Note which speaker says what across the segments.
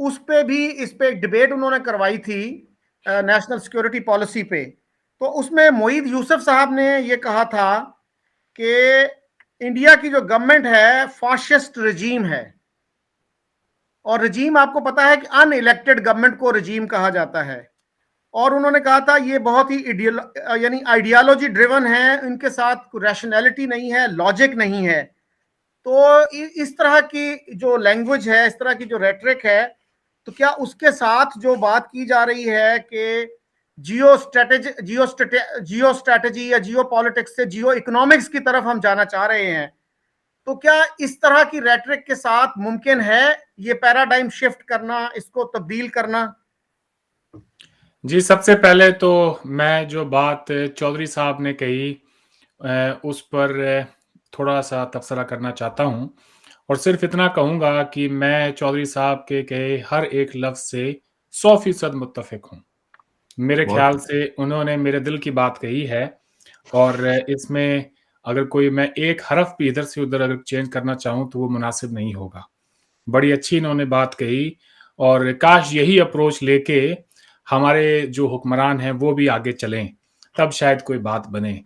Speaker 1: اس پہ بھی اس پہ ایک ڈبیٹ انہوں نے کروائی تھی نیشنل سیکورٹی پالیسی پہ. تو اس میں معید یوسف صاحب نے یہ کہا تھا کہ انڈیا کی جو گورنمنٹ ہے فاشسٹ رجیم ہے, اور رجیم آپ کو پتا ہے کہ ان الیکٹڈ گورنمنٹ کو رجیم کہا جاتا ہے. اور انہوں نے کہا تھا یہ بہت ہی یعنی آئیڈیالوجی ڈریون ہے, ان کے ساتھ ریشنلٹی نہیں ہے, لاجک نہیں ہے. تو اس طرح کی جو لینگویج ہے, اس طرح کی جو ریٹرک ہے, تو کیا اس کے ساتھ جو بات کی جا رہی ہے کہ جیو اسٹریٹجی یا جیو پالیٹکس سے جیو اکنامکس کی طرف ہم جانا چاہ رہے ہیں, تو کیا اس طرح کی ریٹرک کے ساتھ ممکن ہے یہ پیراڈائم شفٹ کرنا, اس کو تبدیل کرنا؟
Speaker 2: جی, سب سے پہلے تو میں جو بات چودھری صاحب نے کہی اس پر تھوڑا سا تبصرہ کرنا چاہتا ہوں, اور صرف اتنا کہوں گا کہ میں چودھری صاحب کے کہے ہر ایک لفظ سے 100% متفق ہوں. میرے خیال سے انہوں نے میرے دل کی بات کہی ہے, اور اس میں اگر کوئی میں ایک حرف بھی ادھر سے ادھر اگر چینج کرنا چاہوں تو وہ مناسب نہیں ہوگا. بڑی اچھی انہوں نے بات کہی, اور کاش یہی اپروچ لے کے ہمارے جو حکمران ہیں وہ بھی آگے چلیں, تب شاید کوئی بات بنے.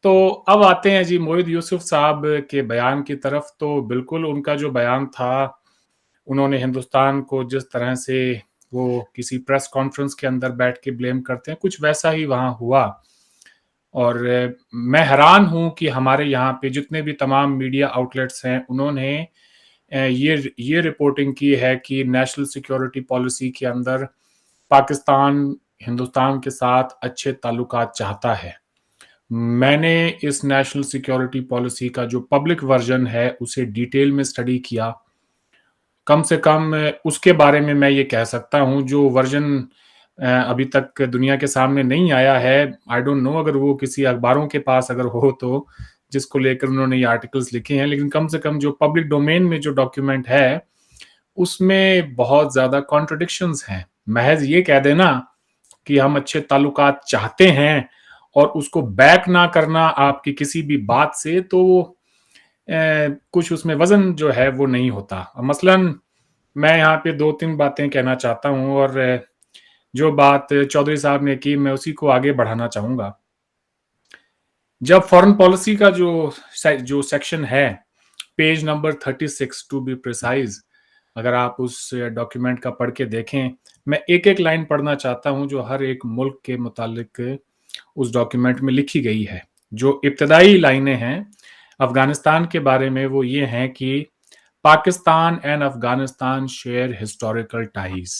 Speaker 2: تو اب آتے ہیں جی معید یوسف صاحب کے بیان کی طرف. تو بالکل ان کا جو بیان تھا, انہوں نے ہندوستان کو جس طرح سے وہ کسی پریس کانفرنس کے اندر بیٹھ کے بلیم کرتے ہیں, کچھ ویسا ہی وہاں ہوا. اور میں حیران ہوں کہ ہمارے یہاں پہ جتنے بھی تمام میڈیا آؤٹ لیٹس ہیں, انہوں نے یہ رپورٹنگ کی ہے کہ نیشنل سیکیورٹی پالیسی کے اندر پاکستان ہندوستان کے ساتھ اچھے تعلقات چاہتا ہے. میں نے اس نیشنل سیکیورٹی پالیسی کا جو پبلک ورژن ہے اسے ڈیٹیل میں سٹڈی کیا. کم سے کم اس کے بارے میں میں یہ کہہ سکتا ہوں جو ورژن ابھی تک دنیا کے سامنے نہیں آیا ہے, آئی ڈونٹ نو اگر وہ کسی اخباروں کے پاس اگر ہو تو, جس کو لے کر انہوں نے یہ آرٹیکلز لکھے ہیں, لیکن کم سے کم جو پبلک ڈومین میں جو ڈاکیومنٹ ہے اس میں بہت زیادہ کانٹرڈکشنز ہیں. محض یہ کہہ دینا کہ ہم اچھے تعلقات چاہتے ہیں اور اس کو بیک نہ کرنا آپ کی کسی بھی بات سے, تو کچھ اس میں وزن جو ہے وہ نہیں ہوتا. مثلاً میں یہاں پہ 2-3 باتیں کہنا چاہتا ہوں, اور جو بات چودھری صاحب نے کی میں اسی کو آگے بڑھانا چاہوں گا. جب فورن پالیسی کا جو سیکشن ہے, page number 36 to be precise, اگر آپ اس ڈاکیومنٹ کا پڑھ کے دیکھیں, میں ایک ایک لائن پڑھنا چاہتا ہوں جو ہر ایک ملک کے متعلق اس ڈاکیومنٹ میں لکھی گئی ہے. جو ابتدائی لائنیں ہیں افغانستان کے بارے میں وہ یہ ہیں کہ Pakistan and Afghanistan share historical ties.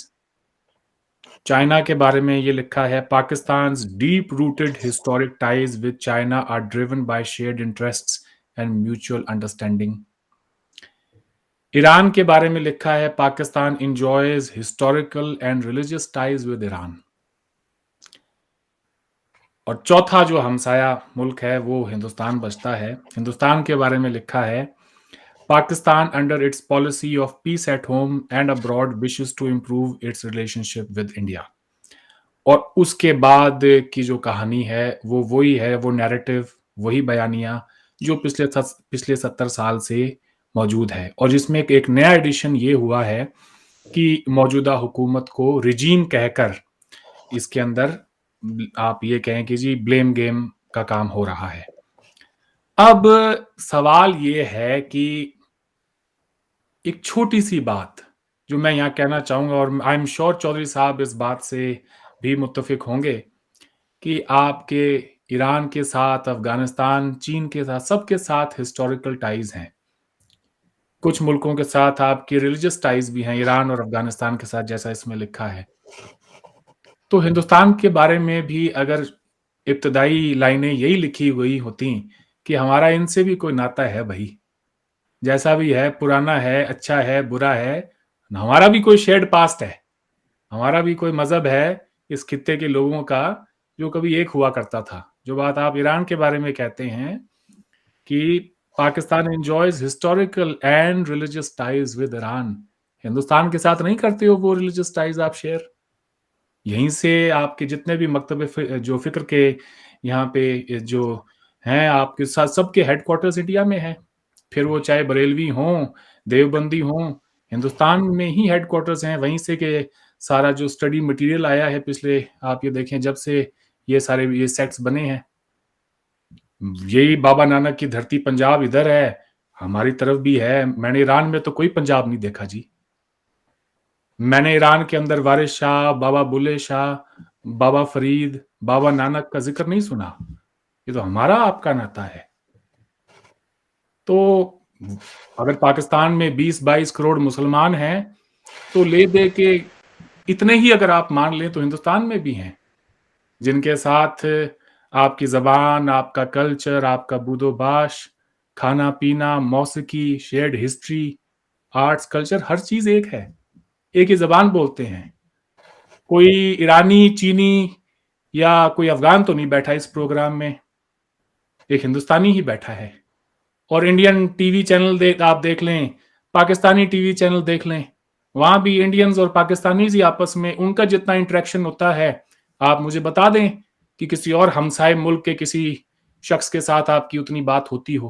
Speaker 2: China کے بارے میں یہ لکھا ہے, پاکستان's deep rooted historic ties with China are driven by shared interests and mutual understanding. Iran کے بارے میں لکھا ہے, Pakistan enjoys historical and religious ties with Iran. اور چوتھا جو ہمسایہ ملک ہے وہ ہندوستان بچتا ہے. ہندوستان کے بارے میں لکھا ہے, Pakistan under its policy of peace at home and abroad wishes to improve its relationship with India. اور اس کے بعد کی جو کہانی ہے وہ وہی ہے, وہ نیریٹو, وہی بیانیہ جو پچھلے 70 سال سے موجود ہے, اور جس میں ایک نیا ایڈیشن یہ ہوا ہے کہ موجودہ حکومت کو رجیم کہہ کر اس کے اندر آپ یہ کہیں کہ جی بلیم گیم کا کام ہو رہا ہے. اب سوال یہ ہے کہ ایک چھوٹی سی بات جو میں یہاں کہنا چاہوں گا, اور آئی ایم شیور چودھری صاحب اس بات سے بھی متفق ہوں گے کہ آپ کے ایران کے ساتھ, افغانستان, چین کے ساتھ, سب کے ساتھ ہسٹوریکل ٹائیز ہیں. کچھ ملکوں کے ساتھ آپ کی ریلیجس ٹائیز بھی ہیں, ایران اور افغانستان کے ساتھ, جیسا اس میں لکھا ہے. تو ہندوستان کے بارے میں بھی اگر ابتدائی لائنیں یہی لکھی ہوئی ہوتی کہ ہمارا ان سے بھی کوئی ناتا ہے بھائی, جیسا بھی ہے, پرانا ہے, اچھا ہے, برا ہے, ہمارا بھی کوئی شیئرڈ پاسٹ ہے, ہمارا بھی کوئی مذہب ہے اس خطے کے لوگوں کا جو کبھی ایک ہوا کرتا تھا. جو بات آپ ایران کے بارے میں کہتے ہیں کہ Pakistan enjoys historical and religious ties with Iran, Hindustan کے ساتھ نہیں کرتے ہو وہ ریلیجس ٹائیز آپ شیئر. یہیں سے آپ کے جتنے بھی مکتب جو فکر کے یہاں پہ جو ہیں آپ کے ساتھ, سب کے ہیڈ کوارٹرز انڈیا میں ہیں, پھر وہ چاہے بریلوی ہوں, دیوبندی ہوں, ہندوستان میں ہی ہیڈ کوارٹرز ہیں, وہیں سے کہ سارا جو اسٹڈی مٹیریل آیا ہے پچھلے, آپ یہ دیکھیں جب سے یہ سارے یہ سیٹس بنے ہیں. یہی بابا نانک کی دھرتی پنجاب ادھر ہے, ہماری طرف بھی ہے. میں نے ایران میں تو کوئی پنجاب نہیں دیکھا جی. میں نے ایران کے اندر وارث شاہ, بابا بلے شاہ, بابا فرید, بابا نانک کا ذکر نہیں سنا. یہ تو ہمارا آپ کا ناطہ ہے. تو اگر پاکستان میں 20-22 کروڑ مسلمان ہیں تو لے دے کے اتنے ہی اگر آپ مان لیں تو ہندوستان میں بھی ہیں, جن کے ساتھ آپ کی زبان, آپ کا کلچر, آپ کا بود و باش, کھانا پینا, موسیقی, شیئرڈ ہسٹری, آرٹس, کلچر, ہر چیز ایک ہے. ایک ہی زبان بولتے ہیں. کوئی ایرانی, چینی یا کوئی افغان تو نہیں بیٹھا اس پروگرام میں, ایک ہندوستانی ہی بیٹھا ہے. اور انڈین ٹی وی چینل آپ دیکھ لیں, پاکستانی ٹی وی چینل دیکھ لیں, وہاں بھی انڈینز اور پاکستانیز ہی آپس میں ان کا جتنا انٹریکشن ہوتا ہے, آپ مجھے بتا دیں کہ کسی اور ہمسائے ملک کے کسی شخص کے ساتھ آپ کی اتنی بات ہوتی ہو.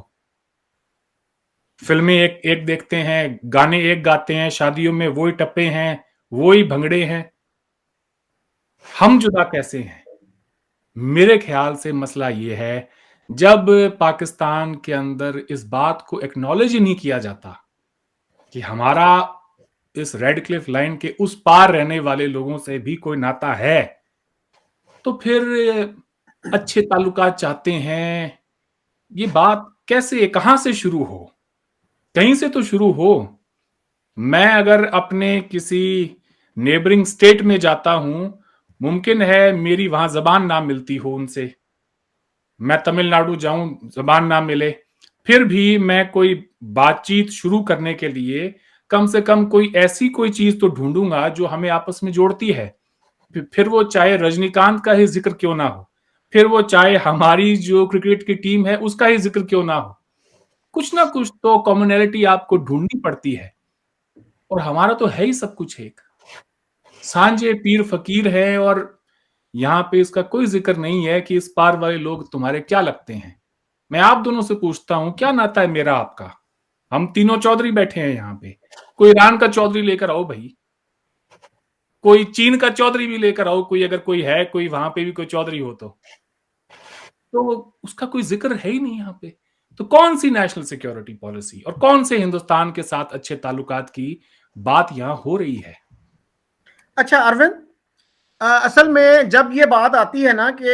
Speaker 2: فلمیں ایک دیکھتے ہیں, گانے ایک گاتے ہیں, شادیوں میں وہی ٹپے ہیں, وہی بھنگڑے ہیں. ہم جدا کیسے ہیں؟ میرے خیال سے مسئلہ یہ ہے, جب پاکستان کے اندر اس بات کو ایکنالج ہی نہیں کیا جاتا کہ ہمارا اس ریڈ کلف لائن کے اس پار رہنے والے لوگوں سے بھی کوئی ناطہ ہے, تو پھر اچھے تعلقات چاہتے ہیں, یہ بات کیسے, کہاں سے شروع ہو؟ کہیں سے تو شروع ہو. میں اگر اپنے کسی نیبرنگ سٹیٹ میں جاتا ہوں, ممکن ہے میری وہاں زبان نہ ملتی ہو ان سے, میں تمل ناڈو جاؤں زبان نہ ملے, پھر بھی میں کوئی بات چیت شروع کرنے کے لیے کم سے کم کوئی ایسی کوئی چیز تو ڈھونڈوں گا جو ہمیں آپس میں جوڑتی ہے. پھر وہ چاہے رجنی کانت کا ہی ذکر کیوں نہ ہو, پھر وہ چاہے ہماری جو کرکٹ کی ٹیم ہے اس کا ہی ذکر کیوں نہ ہو, کچھ نہ کچھ تو کامنلٹی آپ کو ڈھونڈنی پڑتی ہے. اور ہمارا تو ہے ہی سب کچھ ایک, سانجے پیر فقیر ہے, اور یہاں پہ اس کا کوئی ذکر نہیں ہے کہ اس پار والے لوگ تمہارے کیا لگتے ہیں. میں آپ دونوں سے پوچھتا ہوں, کیا ناطا ہے میرا آپ کا؟ ہم تینوں چودھری بیٹھے ہیں یہاں پہ, کوئی ایران کا چودھری لے کر آؤ بھائی, کوئی چین کا چودھری بھی لے کر آؤ, کوئی اگر کوئی ہے, کوئی وہاں پہ بھی کوئی چودھری ہو تو اس کا کوئی ذکر ہے ہی نہیں یہاں پہ. تو کون سی نیشنل سیکیورٹی پالیسی اور کون سے ہندوستان کے ساتھ اچھے تعلقات کی بات یہاں ہو رہی ہے؟
Speaker 1: اچھا اروند, اصل میں جب یہ بات آتی ہے نا کہ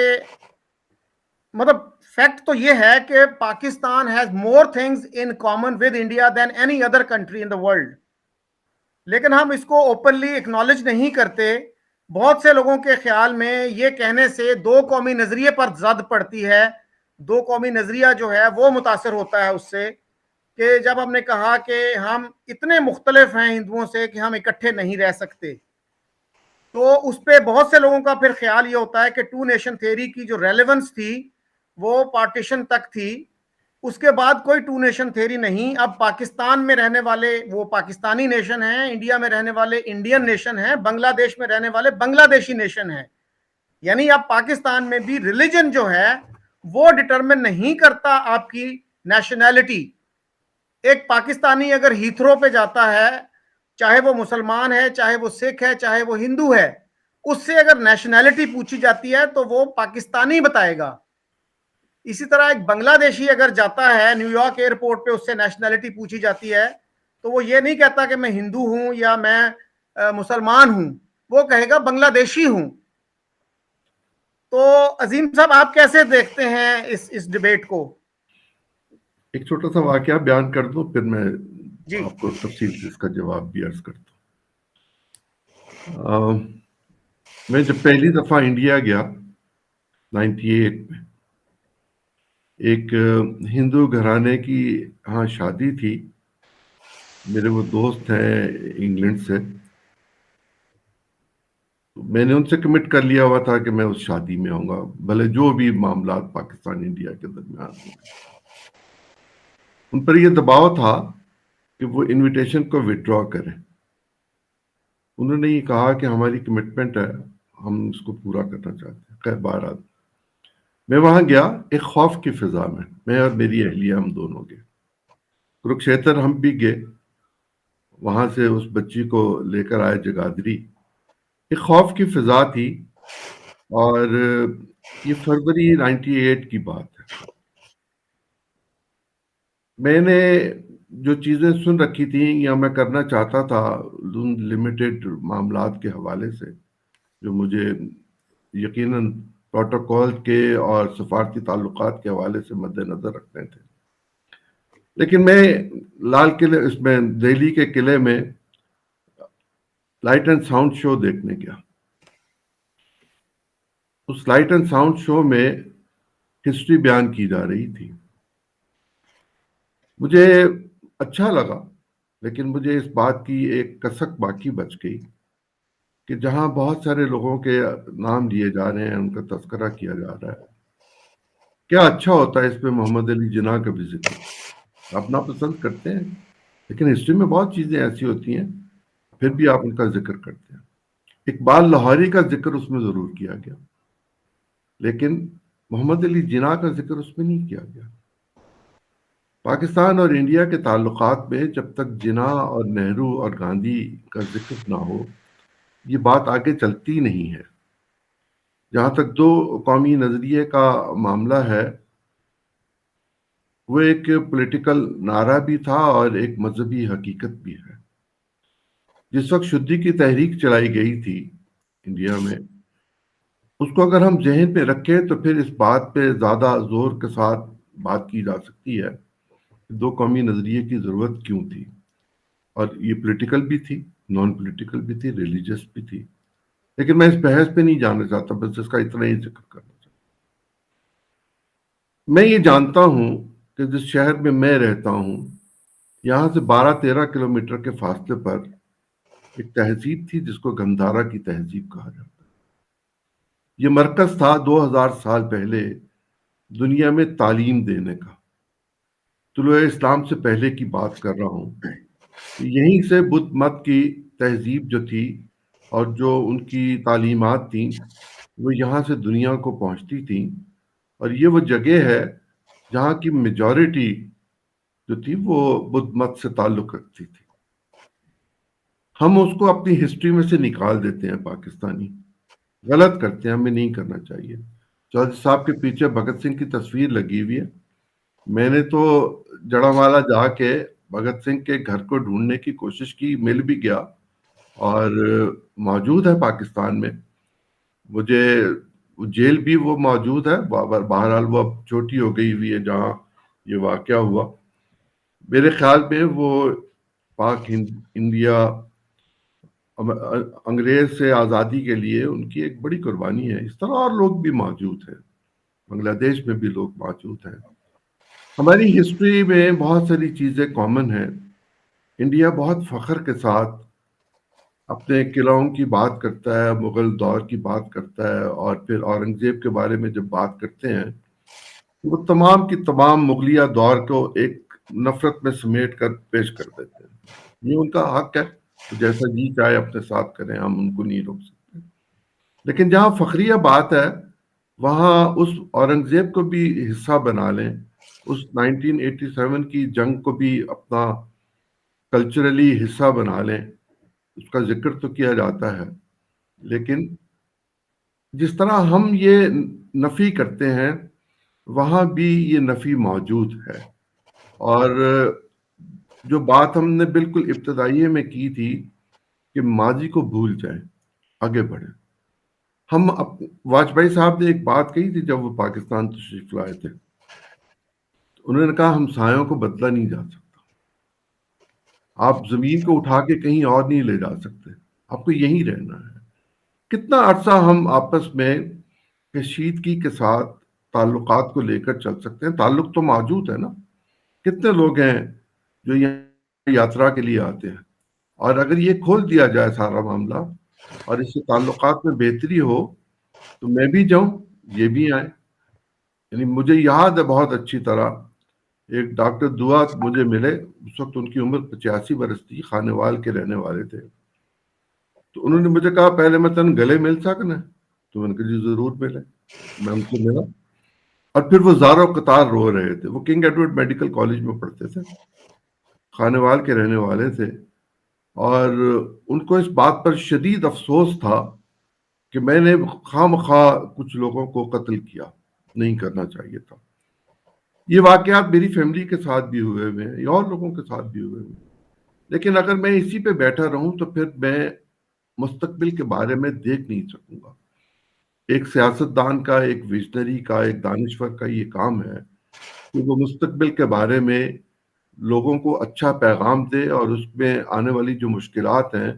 Speaker 1: مطلب فیکٹ تو یہ ہے کہ Pakistan has more things in common with India than any other country in the world, لیکن ہم اس کو اوپنلی اکنالج نہیں کرتے. بہت سے لوگوں کے خیال میں یہ کہنے سے دو قومی نظریے پر زد پڑتی ہے, دو قومی نظریہ جو ہے وہ متاثر ہوتا ہے اس سے, کہ جب ہم نے کہا کہ ہم اتنے مختلف ہیں ہندوؤں سے کہ ہم اکٹھے نہیں رہ سکتے, تو اس پہ بہت سے لوگوں کا پھر خیال یہ ہوتا ہے کہ ٹو نیشن تھیوری کی جو ریلیونس تھی وہ پارٹیشن تک تھی, اس کے بعد کوئی ٹو نیشن تھیوری نہیں. اب پاکستان میں رہنے والے وہ پاکستانی نیشن ہیں, انڈیا میں رہنے والے انڈین نیشن ہیں, بنگلہ دیش میں رہنے والے بنگلہ دیشی نیشن ہیں. یعنی اب پاکستان میں بھی ریلیجن جو ہے وہ ڈٹرمن نہیں کرتا آپ کی نیشنلٹی. ایک پاکستانی اگر ہیتھرو پہ جاتا ہے, چاہے وہ مسلمان ہے, چاہے وہ سکھ ہے, چاہے وہ ہندو ہے, اس سے اگر نیشنلٹی پوچھی جاتی ہے تو وہ پاکستانی بتائے گا. اسی طرح ایک بنگلہ دیشی اگر جاتا ہے نیو یارک ایئرپورٹ پہ, اس سے نیشنلٹی پوچھی جاتی ہے تو وہ یہ نہیں کہتا کہ میں ہندو ہوں یا میں مسلمان ہوں, وہ کہے گا بنگلہ دیشی ہوں. تو عظیم صاحب آپ کیسے دیکھتے ہیں اس ڈیبیٹ کو؟
Speaker 3: ایک چھوٹا سا واقعہ بیان کر دوں, پھر میں
Speaker 1: جی
Speaker 3: آپ کو تفصیل سے اس کا جواب بھی عرض کرتا ہوں. میں جب پہلی دفعہ انڈیا گیا 98 میں, ایک ہندو گھرانے کی ہاں شادی تھی. میرے وہ دوست ہیں انگلینڈ سے, میں نے ان سے کمٹ کر لیا ہوا تھا کہ میں اس شادی میں آؤں گا, بھلے جو بھی معاملات پاکستان انڈیا کے درمیان ہوں. ان پر یہ دباؤ تھا کہ وہ انویٹیشن کو وڈرا کریں. انہوں نے یہ کہا کہ ہماری کمٹمنٹ ہے, ہم اس کو پورا کرنا چاہتے ہیں. خیر بہرحال میں وہاں گیا ایک خوف کی فضا میں اور میری اہلیہ ہم دونوں گئے. کرکشیتر ہم بھی گئے, وہاں سے اس بچی کو لے کر آئے جگادری. ایک خوف کی فضا تھی. اور یہ فروری 98 کی بات ہے. میں نے جو چیزیں سن رکھی تھیں یا میں کرنا چاہتا تھا لمیٹڈ معاملات کے حوالے سے، جو مجھے یقیناً پروٹوکول کے اور سفارتی تعلقات کے حوالے سے مد نظر رکھنے تھے، لیکن میں لال قلعے اس میں دہلی کے قلعے میں لائٹ اینڈ ساؤنڈ شو دیکھنے گیا. اس لائٹ اینڈ ساؤنڈ شو میں ہسٹری بیان کی جا رہی تھی. مجھے اچھا لگا، لیکن مجھے اس بات کی ایک کسک باقی بچ گئی کہ جہاں بہت سارے لوگوں کے نام لیے جا رہے ہیں، ان کا تذکرہ کیا جا رہا ہے، کیا اچھا ہوتا ہے اس پہ محمد علی جناح کا بھی ذکر. آپ ناپسند کرتے ہیں، لیکن ہسٹری میں بہت چیزیں ایسی ہوتی ہیں پھر بھی آپ ان کا ذکر کرتے ہیں. اقبال لاہوری کا ذکر اس میں ضرور کیا گیا، لیکن محمد علی جناح کا ذکر اس میں نہیں کیا گیا. پاکستان اور انڈیا کے تعلقات میں جب تک جناح اور نہرو اور گاندھی کا ذکر نہ ہو، یہ بات آگے چلتی نہیں ہے. جہاں تک دو قومی نظریے کا معاملہ ہے، وہ ایک پولیٹیکل نعرہ بھی تھا اور ایک مذہبی حقیقت بھی ہے. جس وقت شدی کی تحریک چلائی گئی تھی انڈیا میں، اس کو اگر ہم ذہن پہ رکھیں تو پھر اس بات پہ زیادہ زور کے ساتھ بات کی جا سکتی ہے کہ دو قومی نظریے کی ضرورت کیوں تھی. اور یہ پولیٹیکل بھی تھی، نان پولیٹیکل بھی تھی، ریلیجس بھی تھی. لیکن میں اس بحث پہ نہیں جانا چاہتا، بس اس کا اتنا ہی ذکر کرنا چاہتا. میں یہ جانتا ہوں کہ جس شہر میں میں رہتا ہوں، یہاں سے 12-13 کلومیٹر کے فاصلے پر ایک تہذیب تھی جس کو گندھارا کی تہذیب کہا جاتا ہے. یہ مرکز تھا 2000 سال پہلے دنیا میں تعلیم دینے کا. طلوع اسلام سے پہلے کی بات کر رہا ہوں. یہیں سے بدھ مت کی تہذیب جو تھی اور جو ان کی تعلیمات تھیں، وہ یہاں سے دنیا کو پہنچتی تھیں. اور یہ وہ جگہ ہے جہاں کی میجورٹی جو تھی وہ بدھ مت سے تعلق رکھتی تھی. ہم اس کو اپنی ہسٹری میں سے نکال دیتے ہیں. پاکستانی غلط کرتے ہیں، ہمیں نہیں کرنا چاہیے. چودھری صاحب کے پیچھے بھگت سنگھ کی تصویر لگی ہوئی ہے. میں نے تو جڑا والا جا کے بھگت سنگھ کے گھر کو ڈھونڈنے کی کوشش کی، مل بھی گیا اور موجود ہے پاکستان میں. مجھے جیل بھی وہ موجود ہے، بہرحال وہ اب چھوٹی ہو گئی ہوئی ہے جہاں یہ واقعہ ہوا. میرے خیال میں وہ پاک انڈیا انگریز سے آزادی کے لیے ان کی ایک بڑی قربانی ہے. اس طرح اور لوگ بھی موجود ہیں، بنگلہ دیش میں بھی لوگ موجود ہیں. ہماری ہسٹری میں بہت ساری چیزیں کامن ہیں. انڈیا بہت فخر کے ساتھ اپنے قلعوں کی بات کرتا ہے، مغل دور کی بات کرتا ہے، اور پھر اورنگزیب کے بارے میں جب بات کرتے ہیں وہ تمام کی تمام مغلیہ دور کو ایک نفرت میں سمیٹ کر پیش کر دیتے ہیں. یہ ان کا حق ہے، جیسا جی چاہے اپنے ساتھ کریں، ہم ان کو نہیں روک سکتے. لیکن جہاں فخریہ بات ہے وہاں اس اورنگزیب کو بھی حصہ بنا لیں، اس 1987 کی جنگ کو بھی اپنا کلچرلی حصہ بنا لیں. اس کا ذکر تو کیا جاتا ہے، لیکن جس طرح ہم یہ نفی کرتے ہیں وہاں بھی یہ نفی موجود ہے. اور جو بات ہم نے بالکل ابتدائیے میں کی تھی کہ ماضی کو بھول جائیں، آگے بڑھیں. ہم واجپئی صاحب نے ایک بات کہی تھی جب وہ پاکستان تشریف لائے تھے. انہوں نے کہا ہمسایوں کو بدلا نہیں جا سکتا. آپ زمین کو اٹھا کے کہیں اور نہیں لے جا سکتے، آپ کو یہیں رہنا ہے. کتنا عرصہ ہم آپس میں کشیدگی کے ساتھ تعلقات کو لے کر چل سکتے ہیں؟ تعلق تو موجود ہے نا. کتنے لوگ ہیں جو یہاں یاترا کے لیے آتے ہیں، اور اگر یہ کھول دیا جائے سارا معاملہ اور اس سے تعلقات میں بہتری ہو تو میں بھی جاؤں، یہ بھی آئیں. یعنی مجھے یاد ہے بہت اچھی طرح ایک ڈاکٹر دعا مجھے ملے، اس وقت ان کی عمر 85 برس تھی، خانوال کے رہنے والے تھے. تو انہوں نے مجھے کہا پہلے میں تن گلے مل سکنا، تو میں نے کہا جی ضرور ملے. میں ان کو ملا اور پھر وہ زاروں قطار رو رہے تھے. وہ کنگ ایڈورڈ میڈیکل کالج میں پڑھتے تھے، خانوال کے رہنے والے تھے. اور ان کو اس بات پر شدید افسوس تھا کہ میں نے خواہ کچھ لوگوں کو قتل کیا، نہیں کرنا چاہیے تھا۔ یہ واقعات میری فیملی کے ساتھ بھی ہوئے ہوئے ہیں، یا اور لوگوں کے ساتھ بھی ہوئے ہوئے ہیں، لیکن اگر میں اسی پہ بیٹھا رہوں تو پھر میں مستقبل کے بارے میں دیکھ نہیں سکوں گا۔ ایک سیاستدان کا، ایک ویژنری کا، ایک دانشور کا یہ کام ہے کہ وہ مستقبل کے بارے میں لوگوں کو اچھا پیغام دے اور اس میں آنے والی جو مشکلات ہیں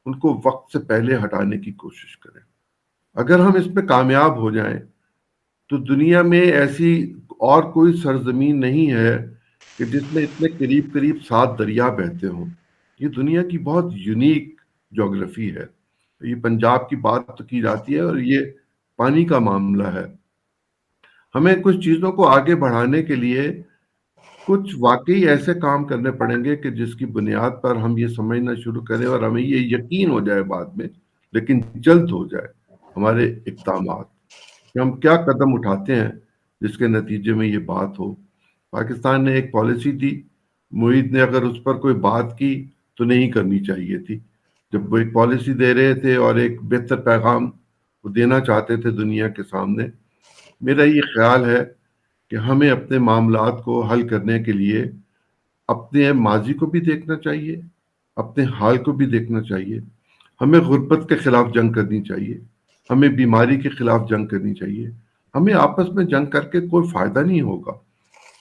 Speaker 3: ان کو وقت سے پہلے ہٹانے کی کوشش کرے۔ اگر ہم اس پہ کامیاب ہو جائیں تو دنیا میں ایسی اور کوئی سرزمین نہیں ہے کہ جس میں اتنے قریب قریب 7 دریا بہتے ہوں۔ یہ دنیا کی بہت یونیک جغرافی ہے۔ یہ پنجاب کی بات تو کی جاتی ہے اور یہ پانی کا معاملہ ہے۔ ہمیں کچھ چیزوں کو آگے بڑھانے کے لیے کچھ واقعی ایسے کام کرنے پڑیں گے کہ جس کی بنیاد پر ہم یہ سمجھنا شروع کریں اور ہمیں یہ یقین ہو جائے بعد میں، لیکن جلد ہو جائے ہمارے اقدامات کہ ہم کیا قدم اٹھاتے ہیں جس کے نتیجے میں یہ بات ہو۔ پاکستان نے ایک پالیسی دی، معید نے اگر اس پر کوئی بات کی تو نہیں کرنی چاہیے تھی۔ جب وہ ایک پالیسی دے رہے تھے اور ایک بہتر پیغام وہ دینا چاہتے تھے دنیا کے سامنے، میرا یہ خیال ہے کہ ہمیں اپنے معاملات کو حل کرنے کے لیے اپنے ماضی کو بھی دیکھنا چاہیے، اپنے حال کو بھی دیکھنا چاہیے۔ ہمیں غربت کے خلاف جنگ کرنی چاہیے، ہمیں بیماری کے خلاف جنگ کرنی چاہیے۔ ہمیں آپس میں جنگ کر کے کوئی فائدہ نہیں ہوگا،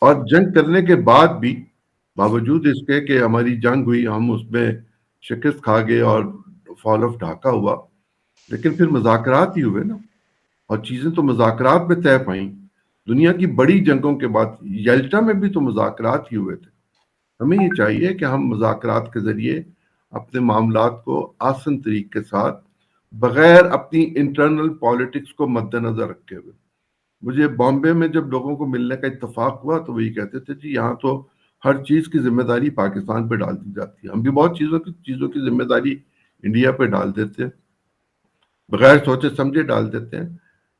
Speaker 3: اور جنگ کرنے کے بعد بھی باوجود اس کے کہ ہماری جنگ ہوئی، ہم اس میں شکست کھا گئے اور فال آف ڈھاکہ ہوا، لیکن پھر مذاکرات ہی ہوئے نا، اور چیزیں تو مذاکرات میں طے پائیں۔ دنیا کی بڑی جنگوں کے بعد یلٹا میں بھی تو مذاکرات ہی ہوئے تھے۔ ہمیں یہ چاہیے کہ ہم مذاکرات کے ذریعے اپنے معاملات کو آسن طریقے کے ساتھ، بغیر اپنی انٹرنل پالیٹکس کو مد نظر رکھے ہوئے۔ مجھے بامبے میں جب لوگوں کو ملنے کا اتفاق ہوا تو وہی کہتے تھے جی یہاں تو ہر چیز کی ذمہ داری پاکستان پہ ڈال دی جاتی ہے۔ ہم بھی بہت چیزوں کی ذمہ داری انڈیا پہ ڈال دیتے ہیں، بغیر سوچے سمجھے ڈال دیتے ہیں۔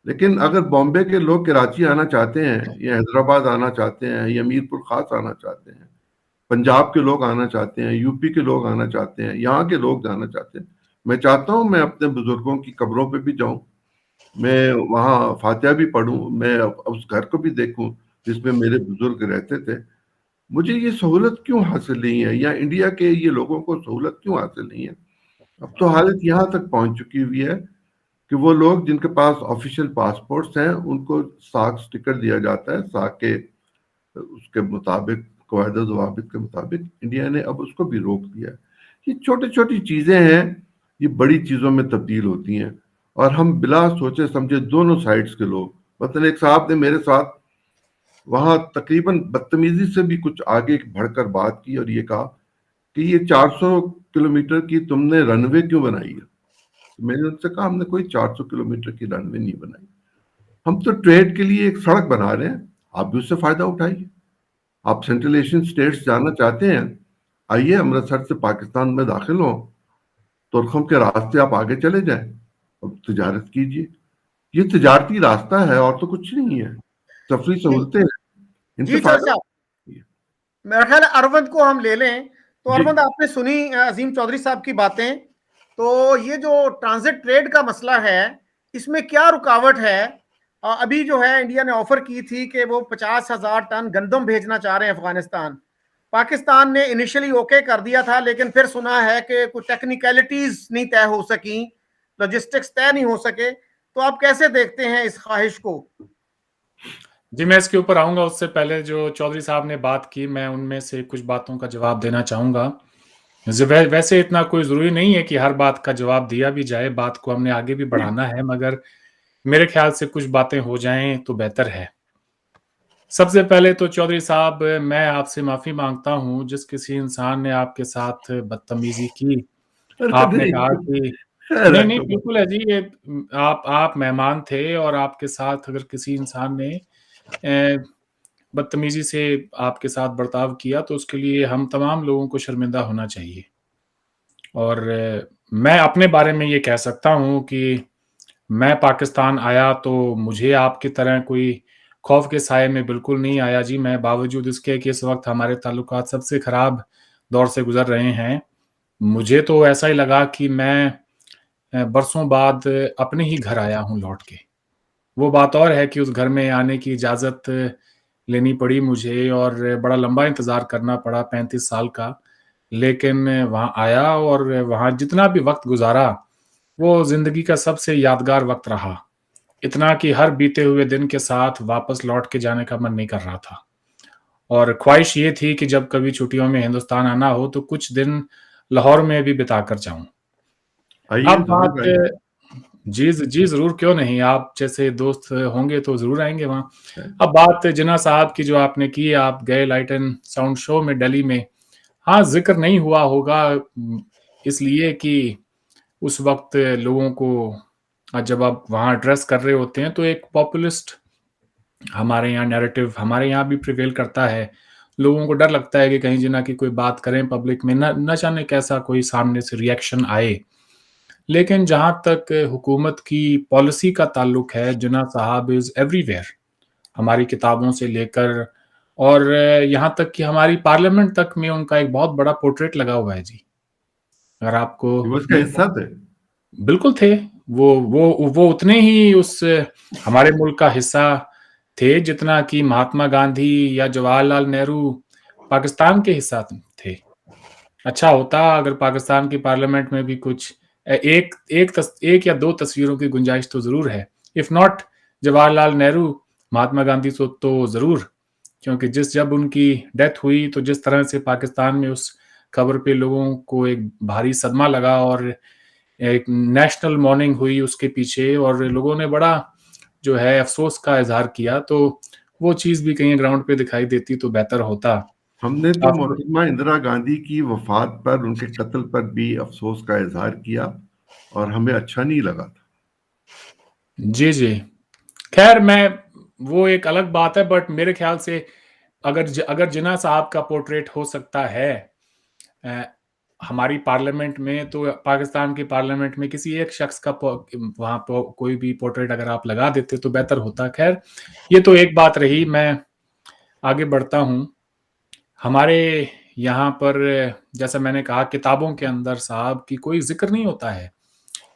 Speaker 3: لیکن اگر بامبے کے لوگ کراچی آنا چاہتے ہیں، یا حیدرآباد آنا چاہتے ہیں، یا میر پور خاص آنا چاہتے ہیں، پنجاب کے لوگ آنا چاہتے ہیں، یو پی کے لوگ آنا چاہتے ہیں، یہاں کے لوگ جانا چاہتے ہیں، میں چاہتا ہوں میں اپنے بزرگوں کی قبروں پہ بھی جاؤں، میں وہاں فاتحہ بھی پڑھوں، میں اس گھر کو بھی دیکھوں جس میں میرے بزرگ رہتے تھے۔ مجھے یہ سہولت کیوں حاصل نہیں ہے، یا انڈیا کے یہ لوگوں کو سہولت کیوں حاصل نہیں ہے؟ اب تو حالت یہاں تک پہنچ چکی ہوئی ہے کہ وہ لوگ جن کے پاس آفیشیل پاسپورٹس ہیں ان کو ساکھ سٹکر دیا جاتا ہے، ساکھ کے اس کے مطابق، قواعد و ضوابط کے مطابق۔ انڈیا نے اب اس کو بھی روک دیا ہے۔ یہ چھوٹی چھوٹی چیزیں ہیں، یہ بڑی چیزوں میں تبدیل ہوتی ہیں، اور ہم بلا سوچے سمجھے دونوں سائڈز کے لوگ، مثلا ایک صاحب نے میرے ساتھ وہاں تقریباً بدتمیزی سے بھی کچھ آگے بڑھ کر بات کی اور یہ کہا کہ یہ 400 کلومیٹر کی تم نے رن وے کیوں بنائی ہے؟ میں نے ان سے کہا ہم نے کوئی 400 کلومیٹر کی رن وے نہیں بنائی، ہم تو ٹریڈ کے لیے ایک سڑک بنا رہے ہیں، آپ بھی اس سے فائدہ اٹھائیے۔ آپ سینٹرل ایشین سٹیٹس جانا چاہتے ہیں، آئیے امرتسر سے پاکستان میں داخل ہوں، ترکھم کے راستے آپ آگے چلے جائیں اور تجارت کیجیے۔ یہ تجارتی راستہ ہے اور تو کچھ نہیں ہے، سفری سہولتیں ہیں، ان سے
Speaker 1: جی
Speaker 3: فائدہ
Speaker 1: صاحب، میرا خیال ہے اروند کو ہم لے لیں تو
Speaker 3: جی۔
Speaker 1: اروند آپ نے سنی عظیم چودھری صاحب کی باتیں، تو یہ جو ٹرانزٹ ٹریڈ کا مسئلہ ہے اس میں کیا رکاوٹ ہے؟ ابھی جو ہے انڈیا نے آفر کی تھی کہ وہ 50,000 ٹن گندم بھیجنا چاہ رہے ہیں افغانستان، پاکستان نے انیشلی اوکے کر دیا تھا، لیکن پھر سنا ہے کہ کچھ ٹیکنیکلٹیز نہیں طے ہو سکیں، لاجسٹکس طے نہیں ہو سکے، تو آپ کیسے دیکھتے ہیں اس خواہش کو؟
Speaker 2: جی میں اس کے اوپر آؤں گا، اس سے پہلے جو چودھری صاحب نے بات کی میں ان میں سے کچھ باتوں کا جواب دینا چاہوں گا۔ ویسے اتنا کوئی ضروری نہیں ہے کہ ہر بات کا جواب دیا بھی جائے، بات کو ہم نے آگے بھی بڑھانا ہے، مگر میرے خیال سے کچھ باتیں ہو جائیں تو بہتر ہے۔ سب سے پہلے تو چودھری صاحب میں آپ سے معافی مانگتا ہوں، جس کسی انسان نے آپ کے ساتھ بدتمیزی کی، آپ نے کہا کہ نہیں نہیں بالکل ہے جی، یہ آپ مہمان تھے اور آپ کے ساتھ اگر کسی انسان نے بدتمیزی سے آپ کے ساتھ برتاؤ کیا تو اس کے لیے ہم تمام لوگوں کو شرمندہ ہونا چاہیے۔ اور میں اپنے بارے میں یہ کہہ سکتا ہوں کہ میں پاکستان آیا تو مجھے آپ کی طرح کوئی خوف کے سائے میں بالکل نہیں آیا جی، میں باوجود اس کے کہ اس وقت ہمارے تعلقات سب سے خراب دور سے گزر رہے ہیں، مجھے تو ایسا ہی لگا کہ میں برسوں بعد اپنے ہی گھر آیا ہوں لوٹ کے. وہ بات اور ہے کہ اس گھر میں آنے کی اجازت لینی پڑی مجھے اور بڑا لمبا انتظار کرنا پڑا 35 سال کا. لیکن وہاں آیا اور وہاں جتنا بھی وقت گزارا وہ زندگی کا سب سے یادگار وقت رہا. اتنا کہ ہر بیتے ہوئے دن کے ساتھ واپس لوٹ کے جانے کا من نہیں کر رہا تھا. اور خواہش یہ تھی کہ جب کبھی چھٹیوں میں ہندوستان آنا ہو تو کچھ دن لاہور میں بھی بتا کر جاؤں.
Speaker 3: آئیے،
Speaker 2: اب
Speaker 3: ضرور
Speaker 2: بات
Speaker 3: آئیے.
Speaker 2: جی ضرور، کیوں نہیں، آپ جیسے دوست ہوں گے تو ضرور آئیں گے وہاں. اب بات جناح صاحب کی جو آپ نے کی، آپ گئے لائٹ اینڈ ساؤنڈ شو میں دہلی میں. ہاں، ذکر نہیں ہوا ہوگا اس لیے کہ اس وقت لوگوں کو جب آپ وہاں ایڈریس کر رہے ہوتے ہیں تو ایک پاپولسٹ ہمارے یہاں نیریٹو ہمارے یہاں بھی پریویل کرتا ہے. لوگوں کو ڈر لگتا ہے کہ کہیں جناح کی کوئی بات کریں پبلک میں، نہ جانے کیسا کوئی سامنے سے ریئیکشن آئے. لیکن جہاں تک حکومت کی پالیسی کا تعلق ہے، جناح صاحب از ایوری ویئر، ہماری کتابوں سے لے کر اور یہاں تک کہ ہماری پارلیمنٹ تک میں ان کا ایک بہت بڑا پورٹریٹ لگا ہوا ہے. جی، اگر آپ کو
Speaker 3: اس کا حصہ تھے.
Speaker 2: بالکل تھے، وہ اتنے ہی اس ہمارے ملک کا حصہ تھے جتنا کہ مہاتما گاندھی یا جواہر لال نہرو پاکستان کے حصہ تھے. اچھا ہوتا اگر پاکستان کی پارلیمنٹ میں بھی کچھ ایک یا دو تصویروں کی گنجائش تو ضرور ہے. اف ناٹ جواہر لال نہرو، مہاتما گاندھی تو ضرور، کیونکہ جب ان کی ڈیتھ ہوئی تو جس طرح سے پاکستان میں اس خبر پہ لوگوں کو ایک بھاری صدمہ لگا اور ایک نیشنل مارننگ ہوئی اس کے پیچھے، اور لوگوں نے بڑا جو ہے افسوس کا اظہار کیا. تو وہ چیز بھی کہیں گراؤنڈ پہ دکھائی دیتی تو بہتر ہوتا.
Speaker 3: ہم نے تو محترمہ اندرا گاندھی کی وفات پر، ان کے قتل پر بھی افسوس کا اظہار کیا اور ہمیں اچھا نہیں لگا تھا.
Speaker 2: جی خیر، میں وہ ایک الگ بات ہے، بٹ میرے خیال سے اگر جناح صاحب کا پورٹریٹ ہو سکتا ہے ہماری پارلیمنٹ میں، تو پاکستان کی پارلیمنٹ میں کسی ایک شخص کا وہاں کوئی بھی پورٹریٹ اگر آپ لگا دیتے تو بہتر ہوتا. خیر، یہ تو ایک بات رہی. میں آگے بڑھتا ہوں. ہمارے یہاں پر جیسا میں نے کہا، کتابوں کے اندر صاحب کی کوئی ذکر نہیں ہوتا ہے،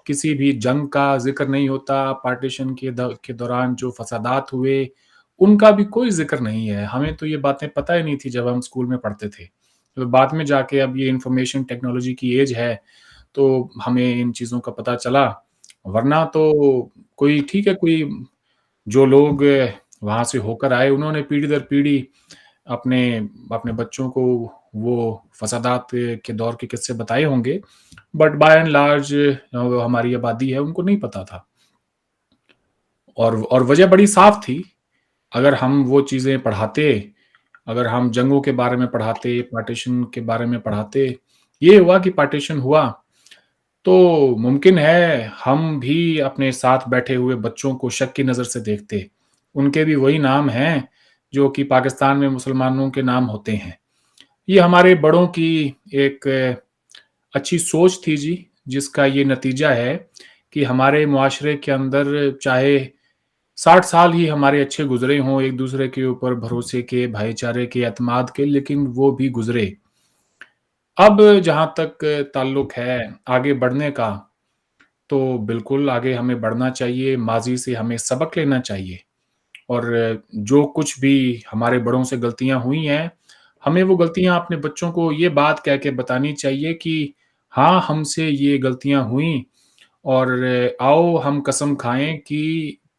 Speaker 2: کسی بھی جنگ کا ذکر نہیں ہوتا. پارٹیشن کے دوران جو فسادات ہوئے ان کا بھی کوئی ذکر نہیں ہے. ہمیں تو یہ باتیں پتہ ہی نہیں تھی جب ہم اسکول میں پڑھتے تھے. بعد میں جا کے اب یہ انفارمیشن ٹیکنالوجی کی ایج ہے تو ہمیں ان چیزوں کا پتہ چلا. ورنہ تو کوئی ٹھیک ہے، کوئی جو لوگ وہاں سے ہو کر آئے انہوں نے پیڑھی در پیڑھی اپنے بچوں کو وہ فسادات کے دور کے قصے بتائے ہوں گے، بٹ بائی اینڈ لارج ہماری آبادی ہے ان کو نہیں پتا تھا. اور وجہ بڑی صاف تھی. اگر ہم وہ چیزیں پڑھاتے، اگر ہم جنگوں کے بارے میں پڑھاتے، پارٹیشن کے بارے میں پڑھاتے، یہ ہوا کہ پارٹیشن ہوا تو ممکن ہے ہم بھی اپنے ساتھ بیٹھے ہوئے بچوں کو شک کی نظر سے دیکھتے. ان کے بھی وہی نام ہیں جو کہ پاکستان میں مسلمانوں کے نام ہوتے ہیں. یہ ہمارے بڑوں کی ایک اچھی سوچ تھی جی، جس کا یہ نتیجہ ہے کہ ہمارے معاشرے کے اندر چاہے 60 سال ہی ہمارے اچھے گزرے ہوں، ایک دوسرے کے اوپر بھروسے کے، بھائی چارے کے، اعتماد کے، لیکن وہ بھی گزرے. اب جہاں تک تعلق ہے آگے بڑھنے کا، تو بالکل آگے ہمیں بڑھنا چاہیے. ماضی سے ہمیں سبق لینا چاہیے، اور جو کچھ بھی ہمارے بڑوں سے غلطیاں ہوئی ہیں ہمیں وہ غلطیاں اپنے بچوں کو یہ بات کہہ کے بتانی چاہیے کہ ہاں ہم سے یہ غلطیاں ہوئیں، اور آؤ ہم قسم کھائیں کہ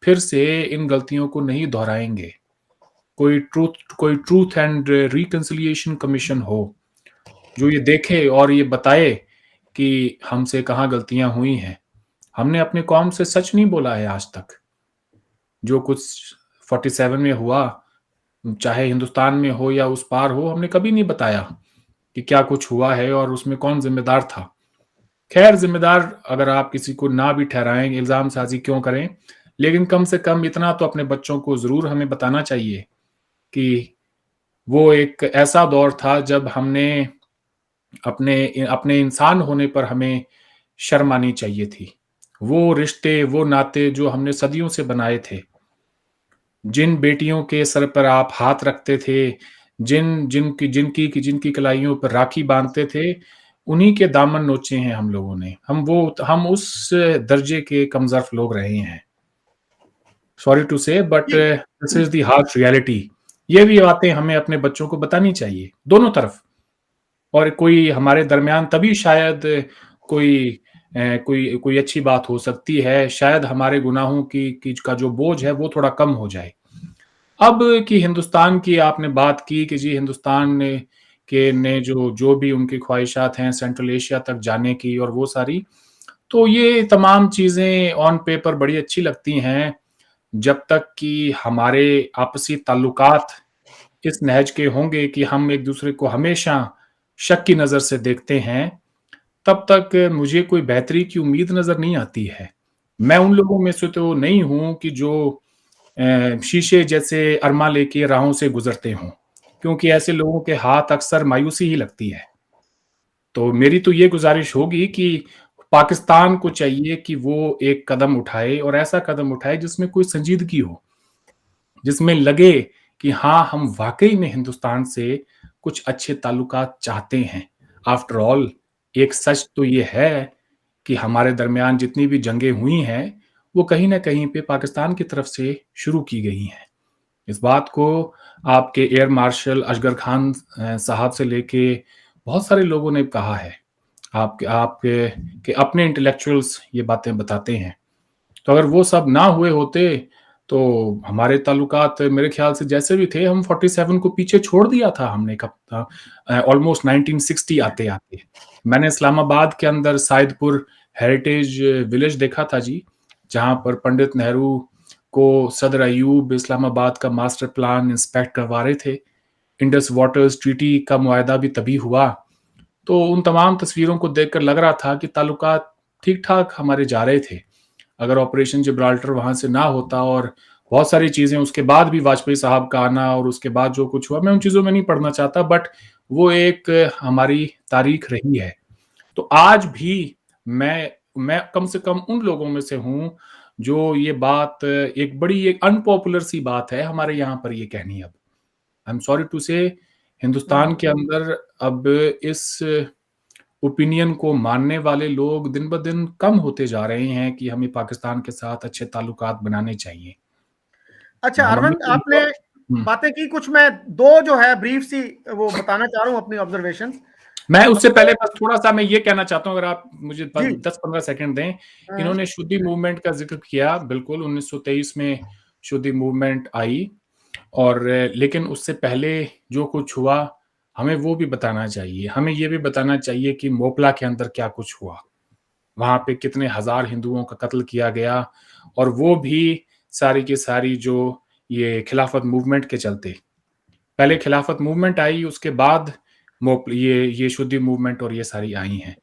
Speaker 2: پھر سے ان غلطیوں کو نہیں دہرائیں گے. کوئی ٹروتھ اینڈ ریکنسیلیشن کمیشن ہو جو یہ دیکھے اور یہ بتائے کہ ہم سے کہاں غلطیاں ہوئی ہیں. ہم نے اپنے قوم سے سچ نہیں بولا ہے آج تک. جو کچھ 47 میں ہوا، چاہے ہندوستان میں ہو یا اس پار ہو، ہم نے کبھی نہیں بتایا کہ کیا کچھ ہوا ہے اور اس میں کون ذمہ دار تھا. خیر، ذمہ دار اگر آپ کسی کو نہ بھی ٹھہرائیں، الزام سازی کیوں کریں، لیکن کم سے کم اتنا تو اپنے بچوں کو ضرور ہمیں بتانا چاہیے کہ وہ ایک ایسا دور تھا جب ہم نے اپنے انسان ہونے پر ہمیں شرم آنی چاہیے تھی. وہ رشتے، وہ ناطے جو ہم نے صدیوں سے بنائے تھے، جن بیٹیوں کے سر پر آپ ہاتھ رکھتے تھے، جن کی کلائیوں پر راکھی باندھتے تھے، انہی کے دامن نوچے ہیں ہم لوگوں نے. ہم اس درجے کے کم ظرف لوگ رہے ہیں. سوری ٹو سے but this is the harsh reality. یہ بھی باتیں ہمیں اپنے بچوں کو بتانی چاہیے دونوں طرف. اور کوئی ہمارے درمیان تبھی شاید کوئی اچھی بات ہو سکتی ہے. شاید ہمارے گناہوں کی کا جو بوجھ ہے وہ تھوڑا کم ہو جائے. اب کی ہندوستان کی آپ نے بات کی کہ جی ہندوستان نے جو بھی ان کی خواہشات ہیں سینٹرل ایشیا تک جانے کی اور وہ ساری, تو یہ تمام چیزیں آن پیپر بڑی اچھی لگتی ہیں جب تک کہ ہمارے آپسی تعلقات اس نہج کے ہوں گے کہ ہم ایک دوسرے کو ہمیشہ شک کی نظر سے دیکھتے ہیں. تب تک مجھے کوئی بہتری کی امید نظر نہیں آتی ہے. میں ان لوگوں میں سے تو نہیں ہوں کہ جو شیشے جیسے ارما لے کے راہوں سے گزرتے ہوں, کیونکہ ایسے لوگوں کے ہاتھ اکثر مایوسی ہی لگتی ہے. تو میری تو یہ گزارش ہوگی کہ پاکستان کو چاہیے کہ وہ ایک قدم اٹھائے, اور ایسا قدم اٹھائے جس میں کوئی سنجیدگی ہو, جس میں لگے کہ ہاں ہم واقعی میں ہندوستان سے کچھ اچھے تعلقات چاہتے ہیں. آفٹر آل ایک سچ تو یہ ہے کہ ہمارے درمیان جتنی بھی جنگیں ہوئی ہیں وہ کہیں نہ کہیں پہ پاکستان کی طرف سے شروع کی گئی ہیں. اس بات کو آپ کے ایئر مارشل اشگر خان صاحب سے لے کے بہت سارے لوگوں نے کہا ہے. آپ کے اپنے انٹلیکچوئلز یہ باتیں بتاتے ہیں. تو اگر وہ سب نہ ہوئے ہوتے تو ہمارے تعلقات میرے خیال سے جیسے بھی تھے, ہم 47 کو پیچھے چھوڑ دیا تھا ہم نے آلموسٹ 1960 آتے. میں نے اسلام آباد کے اندر سائد پور ہیریٹیج ولیج دیکھا تھا جی, جہاں پر پنڈت نہرو کو صدر ایوب اسلام آباد کا ماسٹر پلان انسپیکٹ کروا رہے تھے. انڈس واٹرز ٹریٹی کا معاہدہ بھی تبھی ہوا. تو ان تمام تصویروں کو دیکھ کر لگ رہا تھا کہ تعلقات ٹھیک ٹھاک ہمارے جا رہے تھے. اگر آپریشن جبرالٹر وہاں سے نہ ہوتا اور بہت ساری چیزیں اس کے بعد بھی واجپئی صاحب کا آنا اور اس کے بعد جو کچھ ہوا, میں ان چیزوں میں نہیں پڑھنا چاہتا, بٹ وہ ایک ہماری تاریخ رہی ہے. تو آج بھی میں کم سے کم ان لوگوں میں سے ہوں جو یہ بات ایک بڑی ان پاپولر سی بات ہے ہمارے یہاں پر یہ کہنی. اب آئی ایم سوری ٹو سے ہندوستان کے اندر اب اس اوپینین کو ماننے والے لوگ دن بدن کم ہوتے جا رہے ہیں کہ ہمیں پاکستان کے ساتھ اچھے تعلقات بنانے چاہیے.
Speaker 1: اچھا ارون, آپ نے باتیں کی کچھ, میں دو جو ہے بریف سی وہ بتانا چاہ رہا ہوں اپنی آبزرویشن.
Speaker 2: میں اس سے پہلے بس تھوڑا سا میں یہ کہنا چاہتا ہوں, اگر آپ مجھے 10-15 سیکنڈ دیں. انہوں نے شدھی موومنٹ کا ذکر کیا, بالکل 1923 میں شدھی موومنٹ آئی, اور لیکن اس سے پہلے جو کچھ ہوا ہمیں وہ بھی بتانا چاہیے. ہمیں یہ بھی بتانا چاہیے کہ موپلا کے اندر کیا کچھ ہوا, وہاں پہ کتنے ہزار ہندوؤں کا قتل کیا گیا, اور وہ بھی ساری کی ساری جو یہ خلافت موومنٹ کے چلتے. پہلے خلافت موومنٹ آئی, اس کے بعد یہ شدھی موومنٹ اور یہ ساری آئی ہیں.